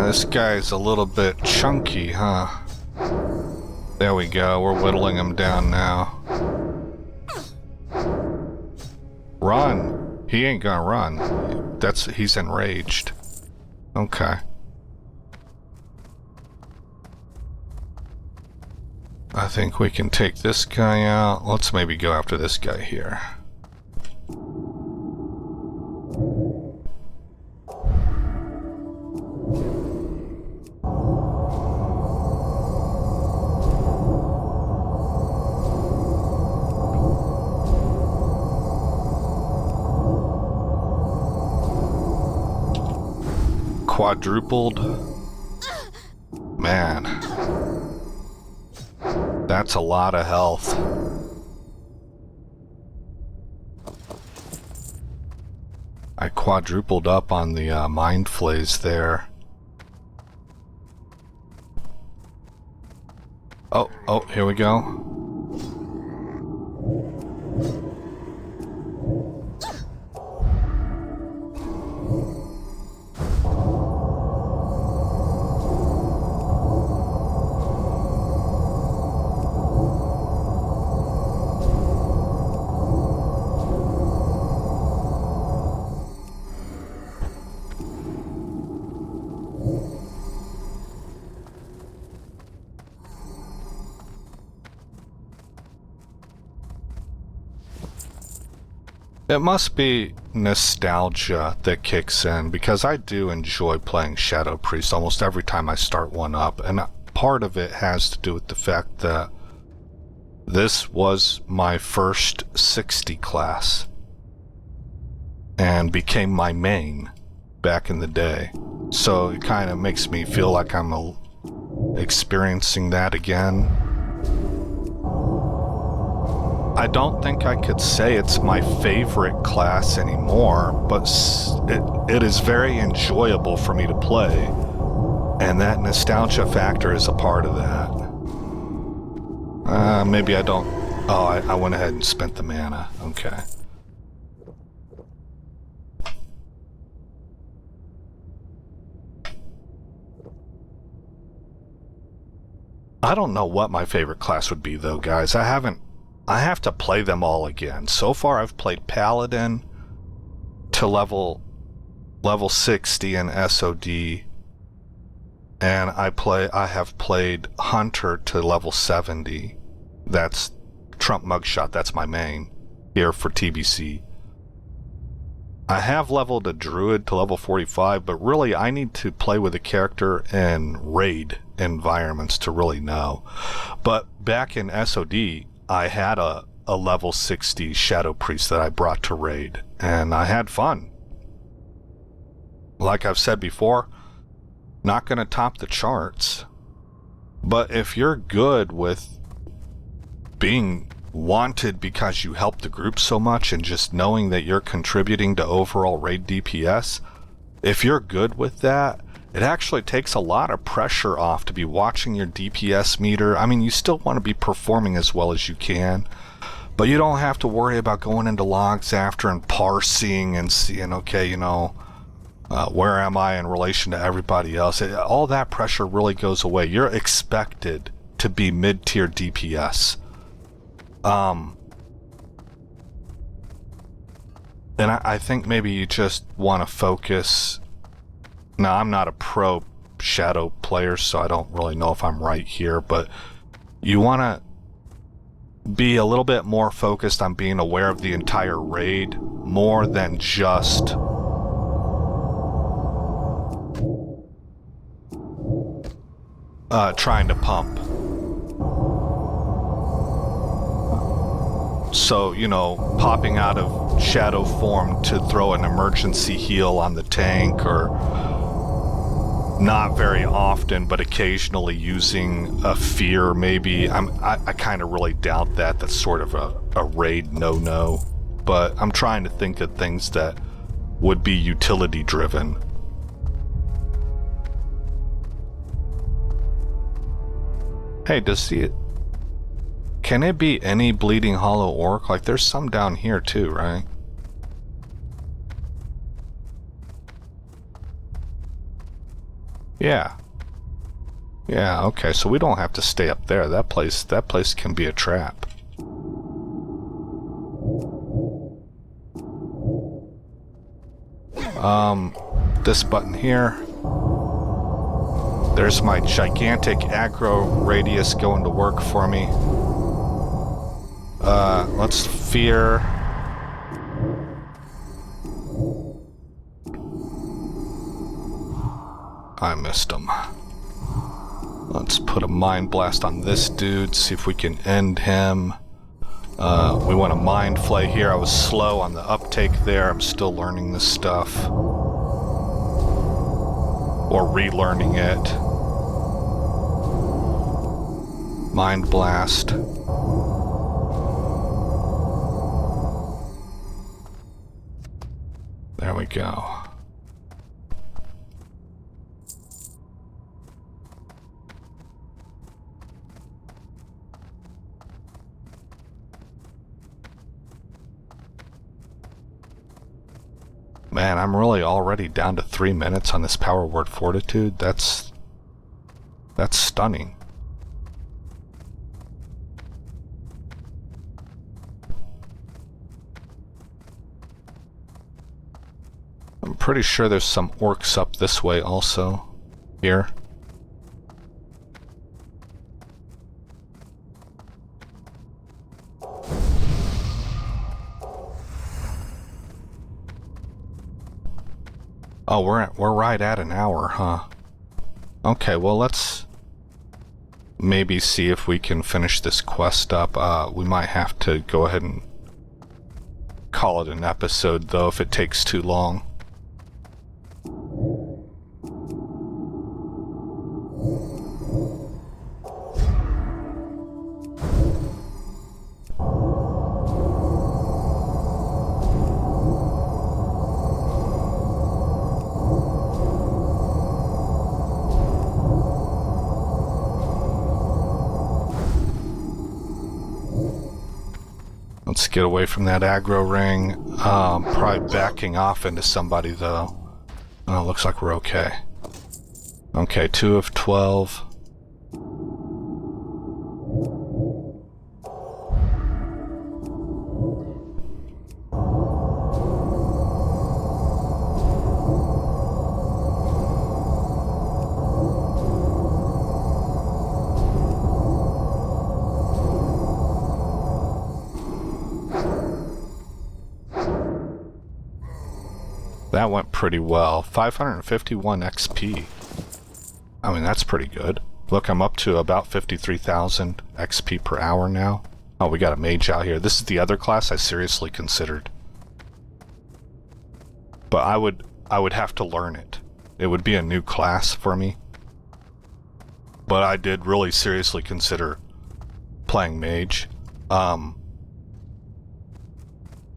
This guy's a little bit chunky, huh? There we go, we're whittling him down now. Run! He ain't gonna run. He's enraged. Okay. I think we can take this guy out. Let's maybe go after this guy here. Quadrupled. Man. That's a lot of health. I quadrupled up on the mind flays there. Oh, here we go. It must be nostalgia that kicks in, because I do enjoy playing Shadow Priest almost every time I start one up, and part of it has to do with the fact that this was my first 60 class. and became my main back in the day. So it kind of makes me feel like I'm experiencing that again. I don't think I could say it's my favorite class anymore, but it is very enjoyable for me to play, and that nostalgia factor is a part of that. Maybe I don't... Oh, I went ahead and spent the mana. Okay. I don't know what my favorite class would be, though, guys. I have to play them all again. So far, I've played Paladin to level 60 in SOD, and I have played Hunter to level 70. That's Trump Mugshot. That's my main here for TBC. I have leveled a Druid to level 45, but really I need to play with a character in raid environments to really know. But back in SOD, I had a level 60 Shadow Priest that I brought to raid, and I had fun. Like I've said before, not going to top the charts, but if you're good with being wanted because you help the group so much and just knowing that you're contributing to overall raid DPS, if you're good with that, it actually takes a lot of pressure off to be watching your DPS meter. I mean, you still want to be performing as well as you can, but you don't have to worry about going into logs after and parsing and seeing, okay, you know, where am I in relation to everybody else? All that pressure really goes away. You're expected to be mid-tier DPS. And I think maybe you just want to focus. Now, I'm not a pro Shadow player, so I don't really know if I'm right here, but you want to be a little bit more focused on being aware of the entire raid more than just trying to pump. So, you know, popping out of shadow form to throw an emergency heal on the tank, or not very often, but occasionally using a fear, maybe. I kind of really doubt that. That's sort of a raid no-no. But I'm trying to think of things that would be utility-driven. Hey, can it be any Bleeding Hollow Orc? Like, there's some down here too, right? Yeah. Yeah, okay, so we don't have to stay up there. That place can be a trap. This button here. There's my gigantic aggro radius going to work for me. Let's fear. I missed him. Let's put a Mind Blast on this dude, see if we can end him. We want a Mind Flay here. I was slow on the uptake there. I'm still learning this stuff. Or relearning it. Mind Blast. There we go. Man, I'm really already down to 3 minutes on this power word Fortitude. That's stunning. I'm pretty sure there's some orcs up this way also. Here. Oh, we're right at an hour, huh? Okay, well, let's maybe see if we can finish this quest up. We might have to go ahead and call it an episode, though, if it takes too long. Let's get away from that aggro ring. Probably backing off into somebody, though. Oh, looks like we're okay. Okay, 2 of 12. That went pretty well. 551 XP. I mean, that's pretty good. Look, I'm up to about 53,000 XP per hour now. Oh, we got a mage out here. This is the other class I seriously considered. But I would have to learn it. It would be a new class for me. But I did really seriously consider playing mage.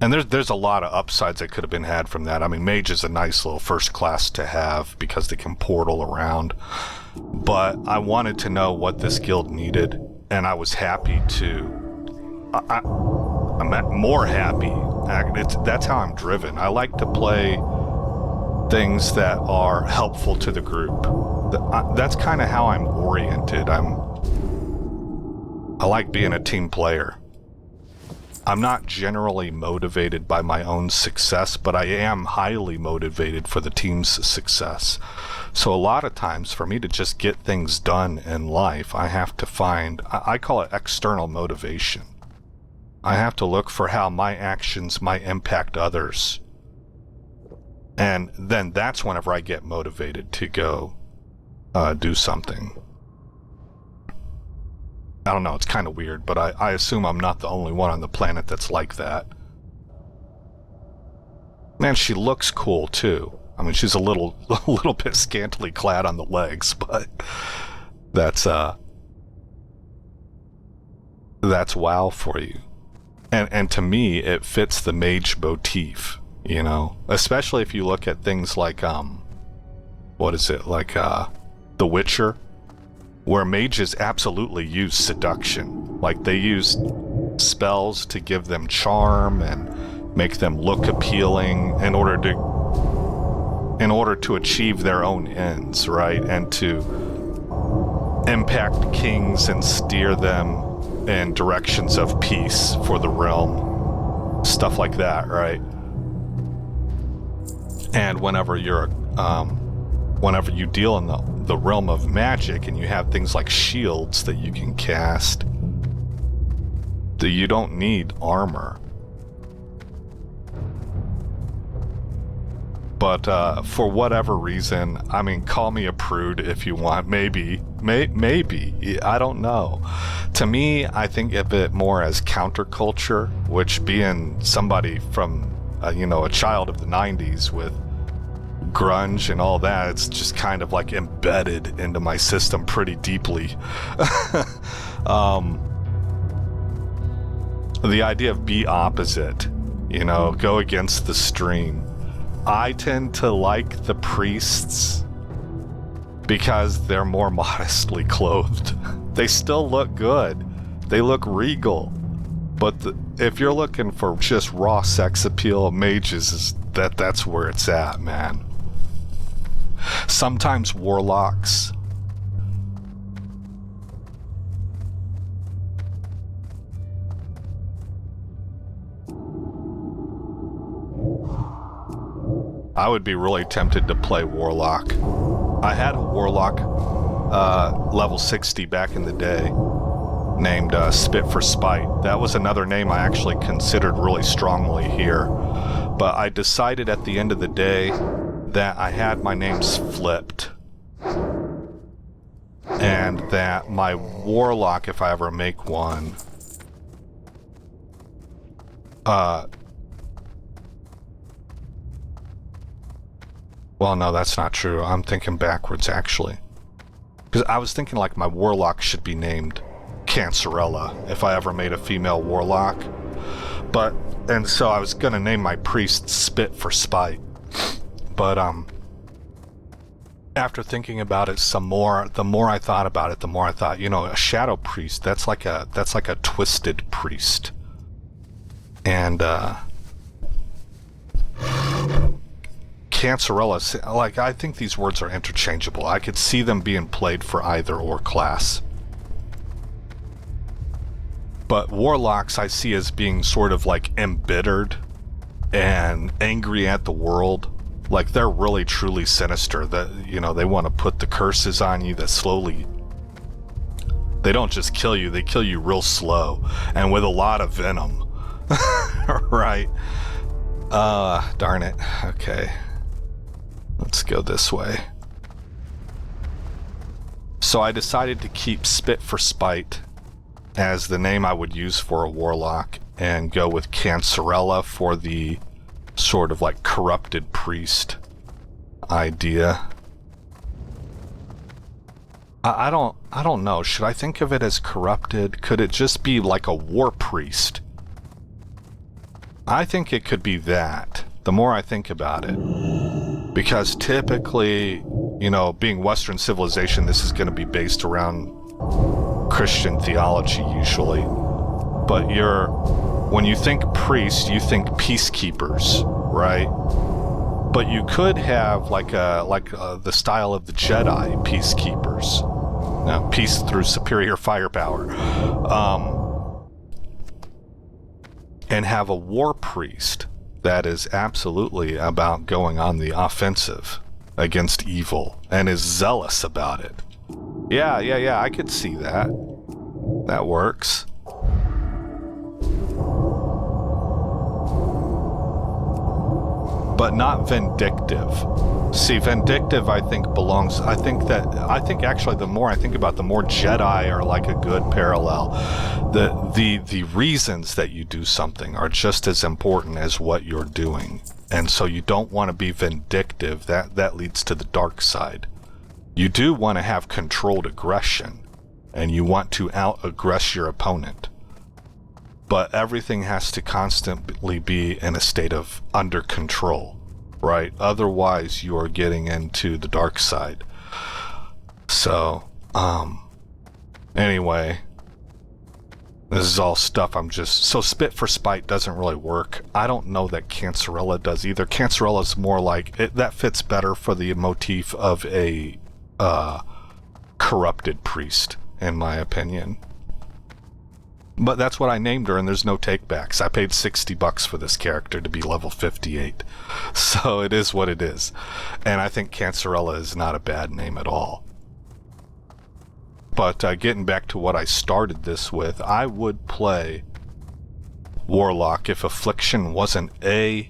And there's a lot of upsides that could have been had from that. I mean, mage is a nice little first class to have because they can portal around. But I wanted to know what this guild needed, and I was happy to... I'm more happy. That's how I'm driven. I like to play things that are helpful to the group. That's kind of how I'm oriented. I like being a team player. I'm not generally motivated by my own success, but I am highly motivated for the team's success. So a lot of times, for me to just get things done in life, I have to find, I call it external motivation. I have to look for how my actions might impact others. And then that's whenever I get motivated to go do something. I don't know, it's kind of weird, but I assume I'm not the only one on the planet that's like that. Man, she looks cool, too. I mean, she's a little bit scantily clad on the legs, but that's WoW for you. And to me, it fits the mage motif, you know? Especially if you look at things like, what is it, like, The Witcher? Where mages absolutely use seduction. Like, they use spells to give them charm and make them look appealing in order to achieve their own ends, right? And to impact kings and steer them in directions of peace for the realm. Stuff like that, right? And whenever you deal in the realm of magic and you have things like shields that you can cast, you don't need armor. But for whatever reason, I mean, call me a prude if you want, maybe, I don't know. To me, I think of it more as counterculture, which being somebody from, a child of the 90s with grunge and all that, it's just kind of like embedded into my system pretty deeply. The idea of be opposite, go against the stream. I tend to like the priests because they're more modestly clothed. They still look good. They look regal. But if you're looking for just raw sex appeal, mages that's where it's at, man. Sometimes warlocks. I would be really tempted to play warlock. I had a warlock level 60 back in the day named Spit for Spite. That was another name I actually considered really strongly here. But I decided at the end of the day that I had my names flipped. And that my warlock, if I ever make one, Well, no, that's not true. I'm thinking backwards, actually. Because I was thinking like my warlock should be named Cancerella if I ever made a female warlock. And so I was gonna name my priest Spit for Spite. But, after thinking about it some more, the more I thought about it, the more I thought, you know, a shadow priest, that's like a twisted priest. And, Cancerella, like, I think these words are interchangeable. I could see them being played for either or class. But warlocks I see as being sort of like embittered and angry at the world. Like they're really truly sinister, that, you know, they want to put the curses on you that slowly, they don't just kill you, they kill you real slow and with a lot of venom. Right. Darn it. Okay. Let's go this way. So I decided to keep Spit for Spite as the name I would use for a warlock and go with Cancerella for the sort of like corrupted priest idea. I don't know. Should I think of it as corrupted? Could it just be like a war priest? I think it could be that, the more I think about it. Because typically, you know, being Western civilization, this is going to be based around Christian theology usually. But when you think priest, you think peacekeepers, right? But you could have like the style of the Jedi peacekeepers. Now, peace through superior firepower. And have a war priest that is absolutely about going on the offensive against evil and is zealous about it. Yeah, I could see that. That works. But not vindictive. See, vindictive I think actually the more I think about it, the more Jedi are like a good parallel. The reasons that you do something are just as important as what you're doing. And so you don't want to be vindictive. That leads to the dark side. You do want to have controlled aggression, and you want to out-aggress your opponent. But everything has to constantly be in a state of under control, right? Otherwise, you are getting into the dark side. So, anyway, this is all stuff so Spit for Spite doesn't really work. I don't know that Cancerella does either. Cancerella's more like, that fits better for the motif of a, corrupted priest, in my opinion. But that's what I named her, and there's no takebacks. I paid $60 for this character to be level 58. So it is what it is. And I think Cancerella is not a bad name at all. But getting back to what I started this with, I would play Warlock if Affliction wasn't a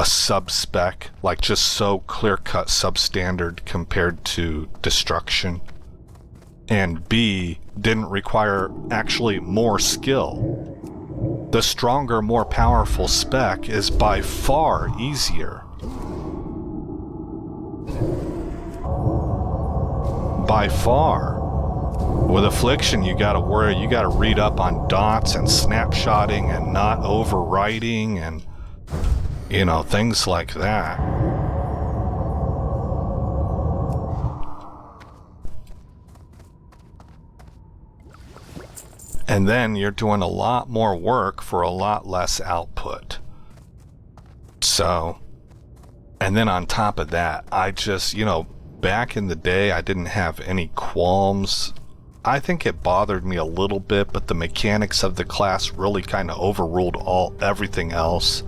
sub-spec, like just so clear-cut substandard compared to Destruction, and B, didn't require actually more skill. The stronger, more powerful spec is by far easier. By far. With Affliction, you gotta read up on dots and snapshotting and not overwriting and, you know, things like that. And then you're doing a lot more work for a lot less output. So, and then on top of that, I just, you know, back in the day, I didn't have any qualms. I think it bothered me a little bit, but the mechanics of the class really kind of overruled everything else.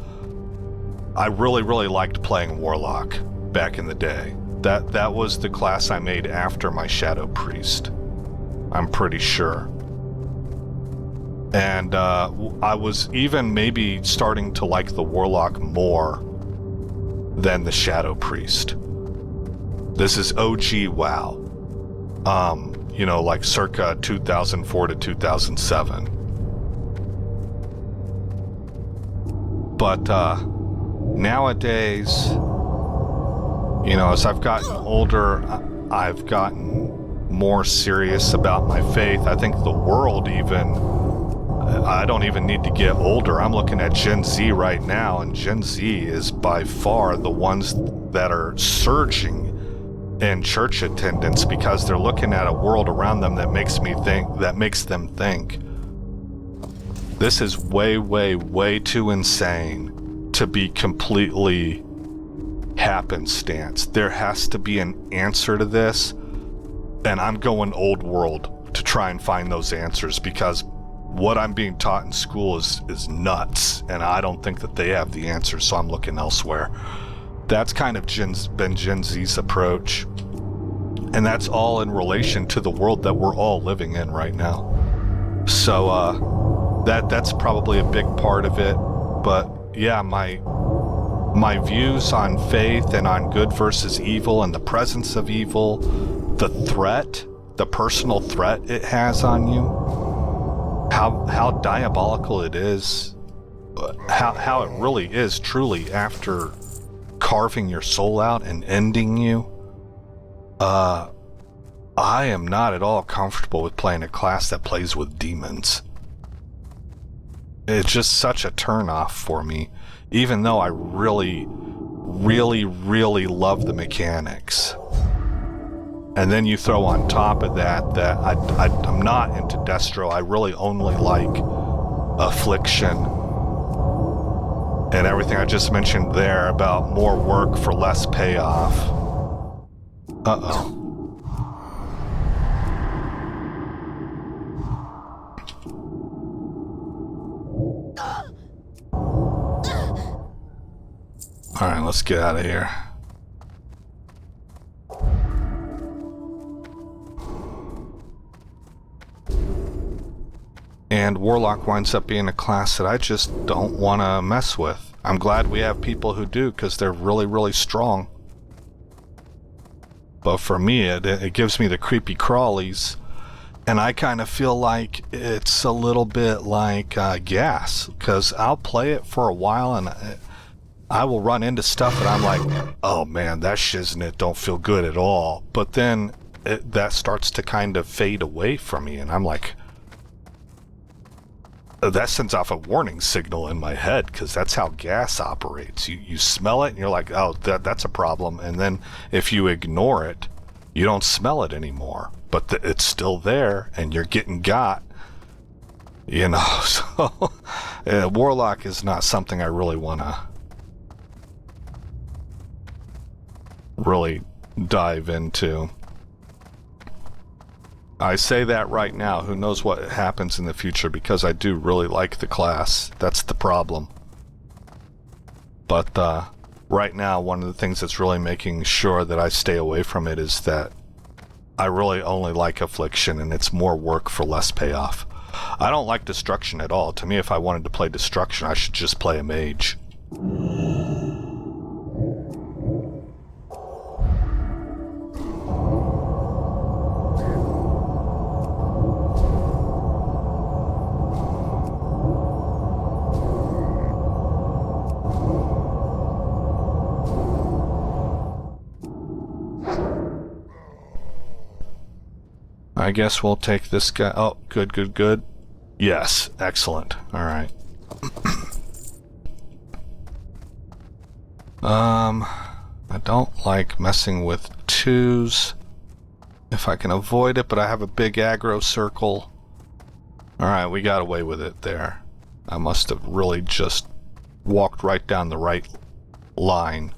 I really, really liked playing Warlock back in the day. That was the class I made after my Shadow Priest. I'm pretty sure. And I was even maybe starting to like the Warlock more than the Shadow Priest. This is OG WoW. You know, like circa 2004 to 2007. But nowadays, You know, as I've gotten older, I've gotten more serious about my faith. I think the world even, I don't even need to get older. I'm looking at Gen Z right now, and Gen Z is by far the ones that are surging in church attendance because they're looking at a world around them that makes them think this is way, way, way too insane to be completely happenstance. There has to be an answer to this, and I'm going old world to try and find those answers, because what I'm being taught in school is nuts, and I don't think that they have the answers, so I'm looking elsewhere. That's kind of been Gen Z's approach, and that's all in relation to the world that we're all living in right now. So that's probably a big part of it. But yeah, my views on faith and on good versus evil and the presence of evil, the threat, the personal threat it has on you, how diabolical it is, how it really is truly after carving your soul out and ending you. I am not at all comfortable with playing a class that plays with demons. It's just such a turnoff for me, even though I really, really, really love the mechanics. And then you throw on top of that I'm not into Destro. I really only like Affliction and everything I just mentioned there about more work for less payoff. Uh-oh. Alright, let's get out of here. And Warlock winds up being a class that I just don't want to mess with. I'm glad we have people who do, because they're really, really strong. But for me, it gives me the creepy crawlies. And I kind of feel like it's a little bit like gas, because I'll play it for a while and I will run into stuff and I'm like, oh man, that shiznit don't feel good at all. But then that starts to kind of fade away from me, and I'm like, that sends off a warning signal in my head, because that's how gas operates. You smell it and you're like, oh, that's a problem. And then if you ignore it, you don't smell it anymore. But it's still there and you're getting got. You know, so Warlock is not something I really want to really dive into. I say that right now. Who knows what happens in the future, because I do really like the class. That's the problem. But right now, one of the things that's really making sure that I stay away from it is that I really only like Affliction, and it's more work for less payoff. I don't like Destruction at all. To me, if I wanted to play Destruction, I should just play a mage. I guess we'll take this guy. Oh, good, good, good. Yes, excellent. Alright. I don't like messing with twos if I can avoid it, but I have a big aggro circle. Alright, we got away with it there. I must have really just walked right down the right line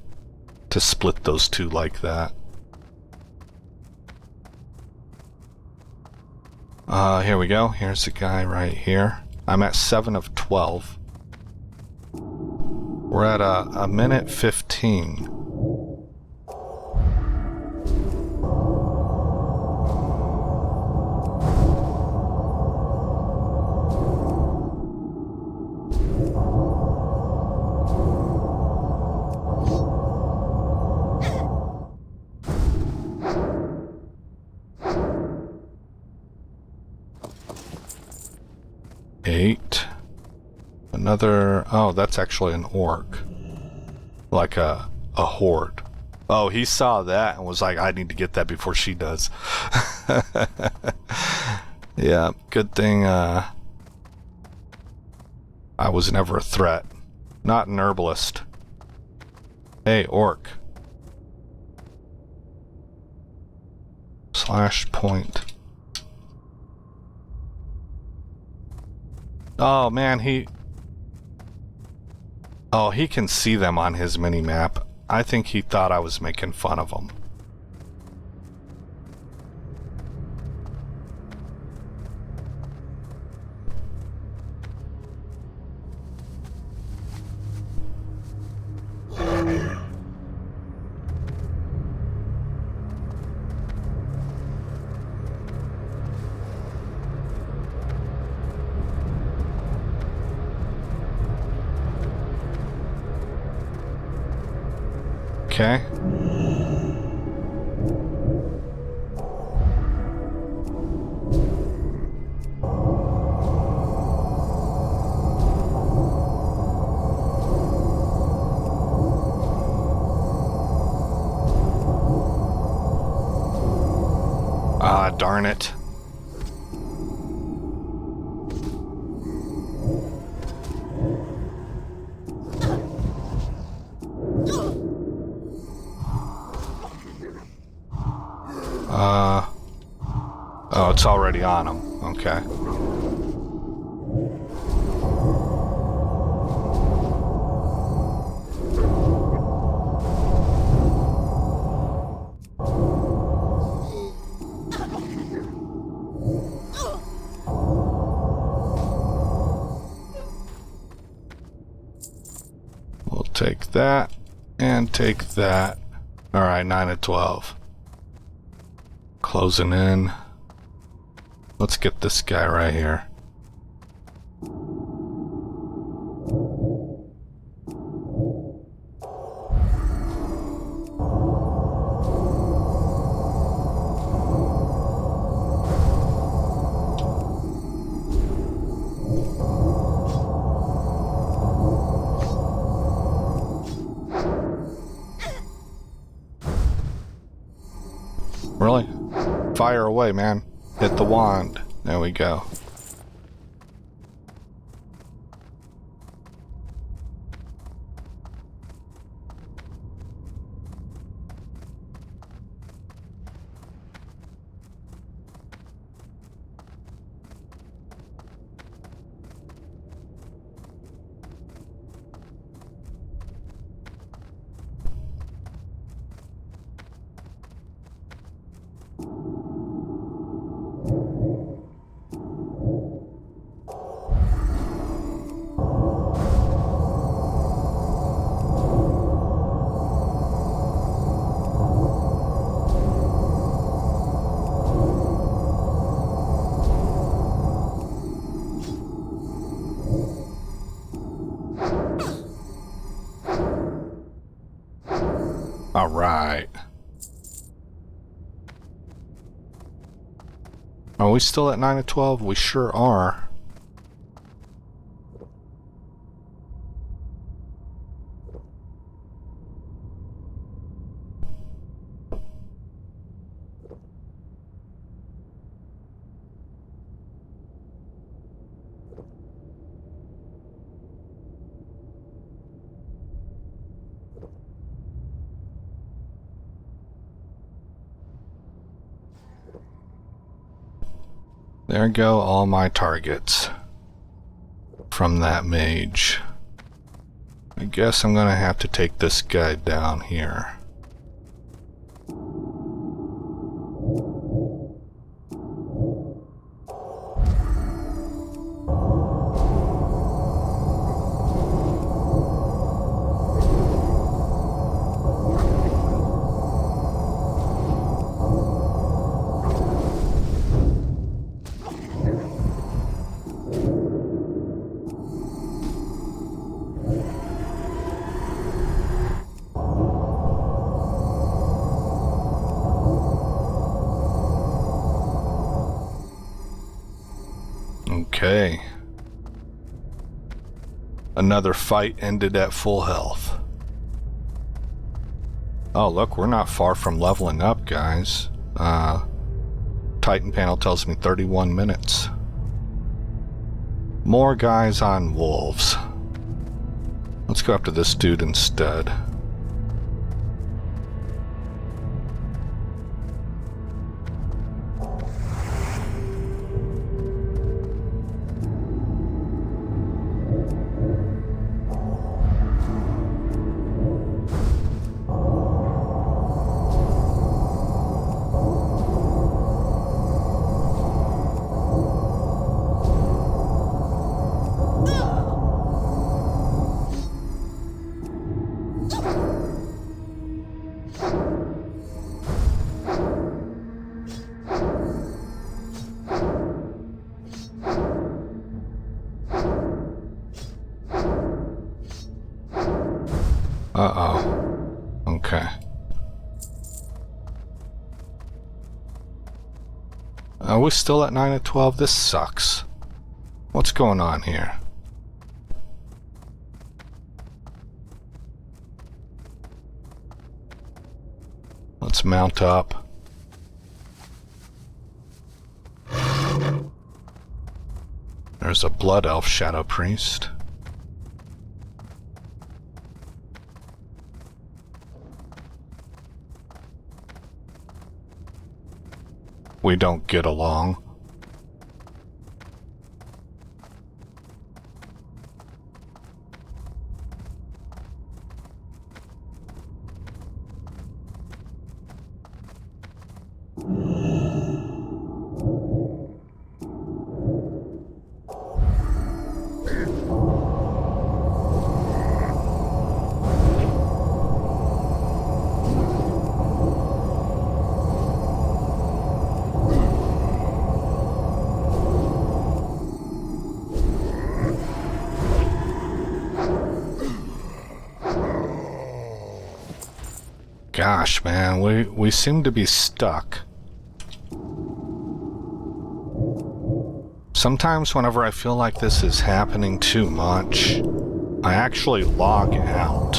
to split those two like that. Here we go. Here's the guy right here. I'm at 7 of 12. We're at a minute 15. Another... oh, that's actually an orc. Like a horde. Oh, he saw that and was like, I need to get that before she does. Yeah, good thing I was never a threat. Not an herbalist. Hey, orc. Slash point. Oh man, oh, he can see them on his mini-map. I think he thought I was making fun of him. Okay. Ah, darn it. Oh, it's already on him. Okay. We'll take that and take that. All right, 9 of 12. Closing in. Let's get this guy right here. Really? Fire away, man. Hit the wand. There we go. All right. Are we still at 9 of 12? We sure are. There go all my targets from that mage. I guess I'm gonna have to take this guy down here. Okay. Another fight ended at full health. Oh, look, we're not far from leveling up, guys. Titan panel tells me 31 minutes. More guys on wolves. Let's go after this dude instead. Uh-oh. Okay. Are we still at 9 of 12? This sucks. What's going on here? Let's mount up. There's a blood elf shadow priest. We don't get along. Gosh, man, we seem to be stuck. Sometimes whenever I feel like this is happening too much, I actually log out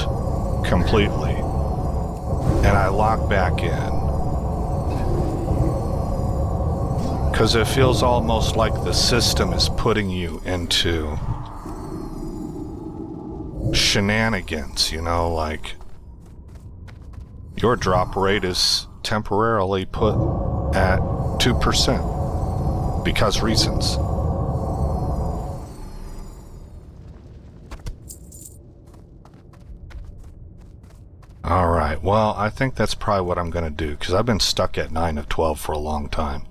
completely, and I log back in. Because it feels almost like the system is putting you into shenanigans, you know, like your drop rate is temporarily put at 2% because reasons. Alright, well, I think that's probably what I'm going to do, because I've been stuck at 9 of 12 for a long time.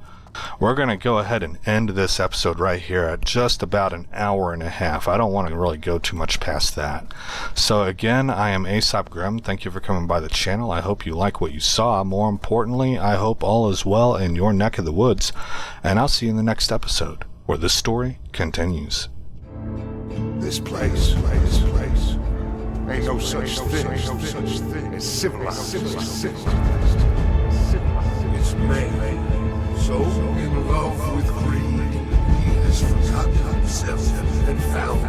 We're going to go ahead and end this episode right here at just about an hour and a half. I don't want to really go too much past that. So again, I am Aesop Grim. Thank you for coming by the channel. I hope you like what you saw. More importantly, I hope all is well in your neck of the woods. And I'll see you in the next episode, where this story continues. This place ain't no such thing as civilized. It's man. So in love with greed, he has forgotten himself and found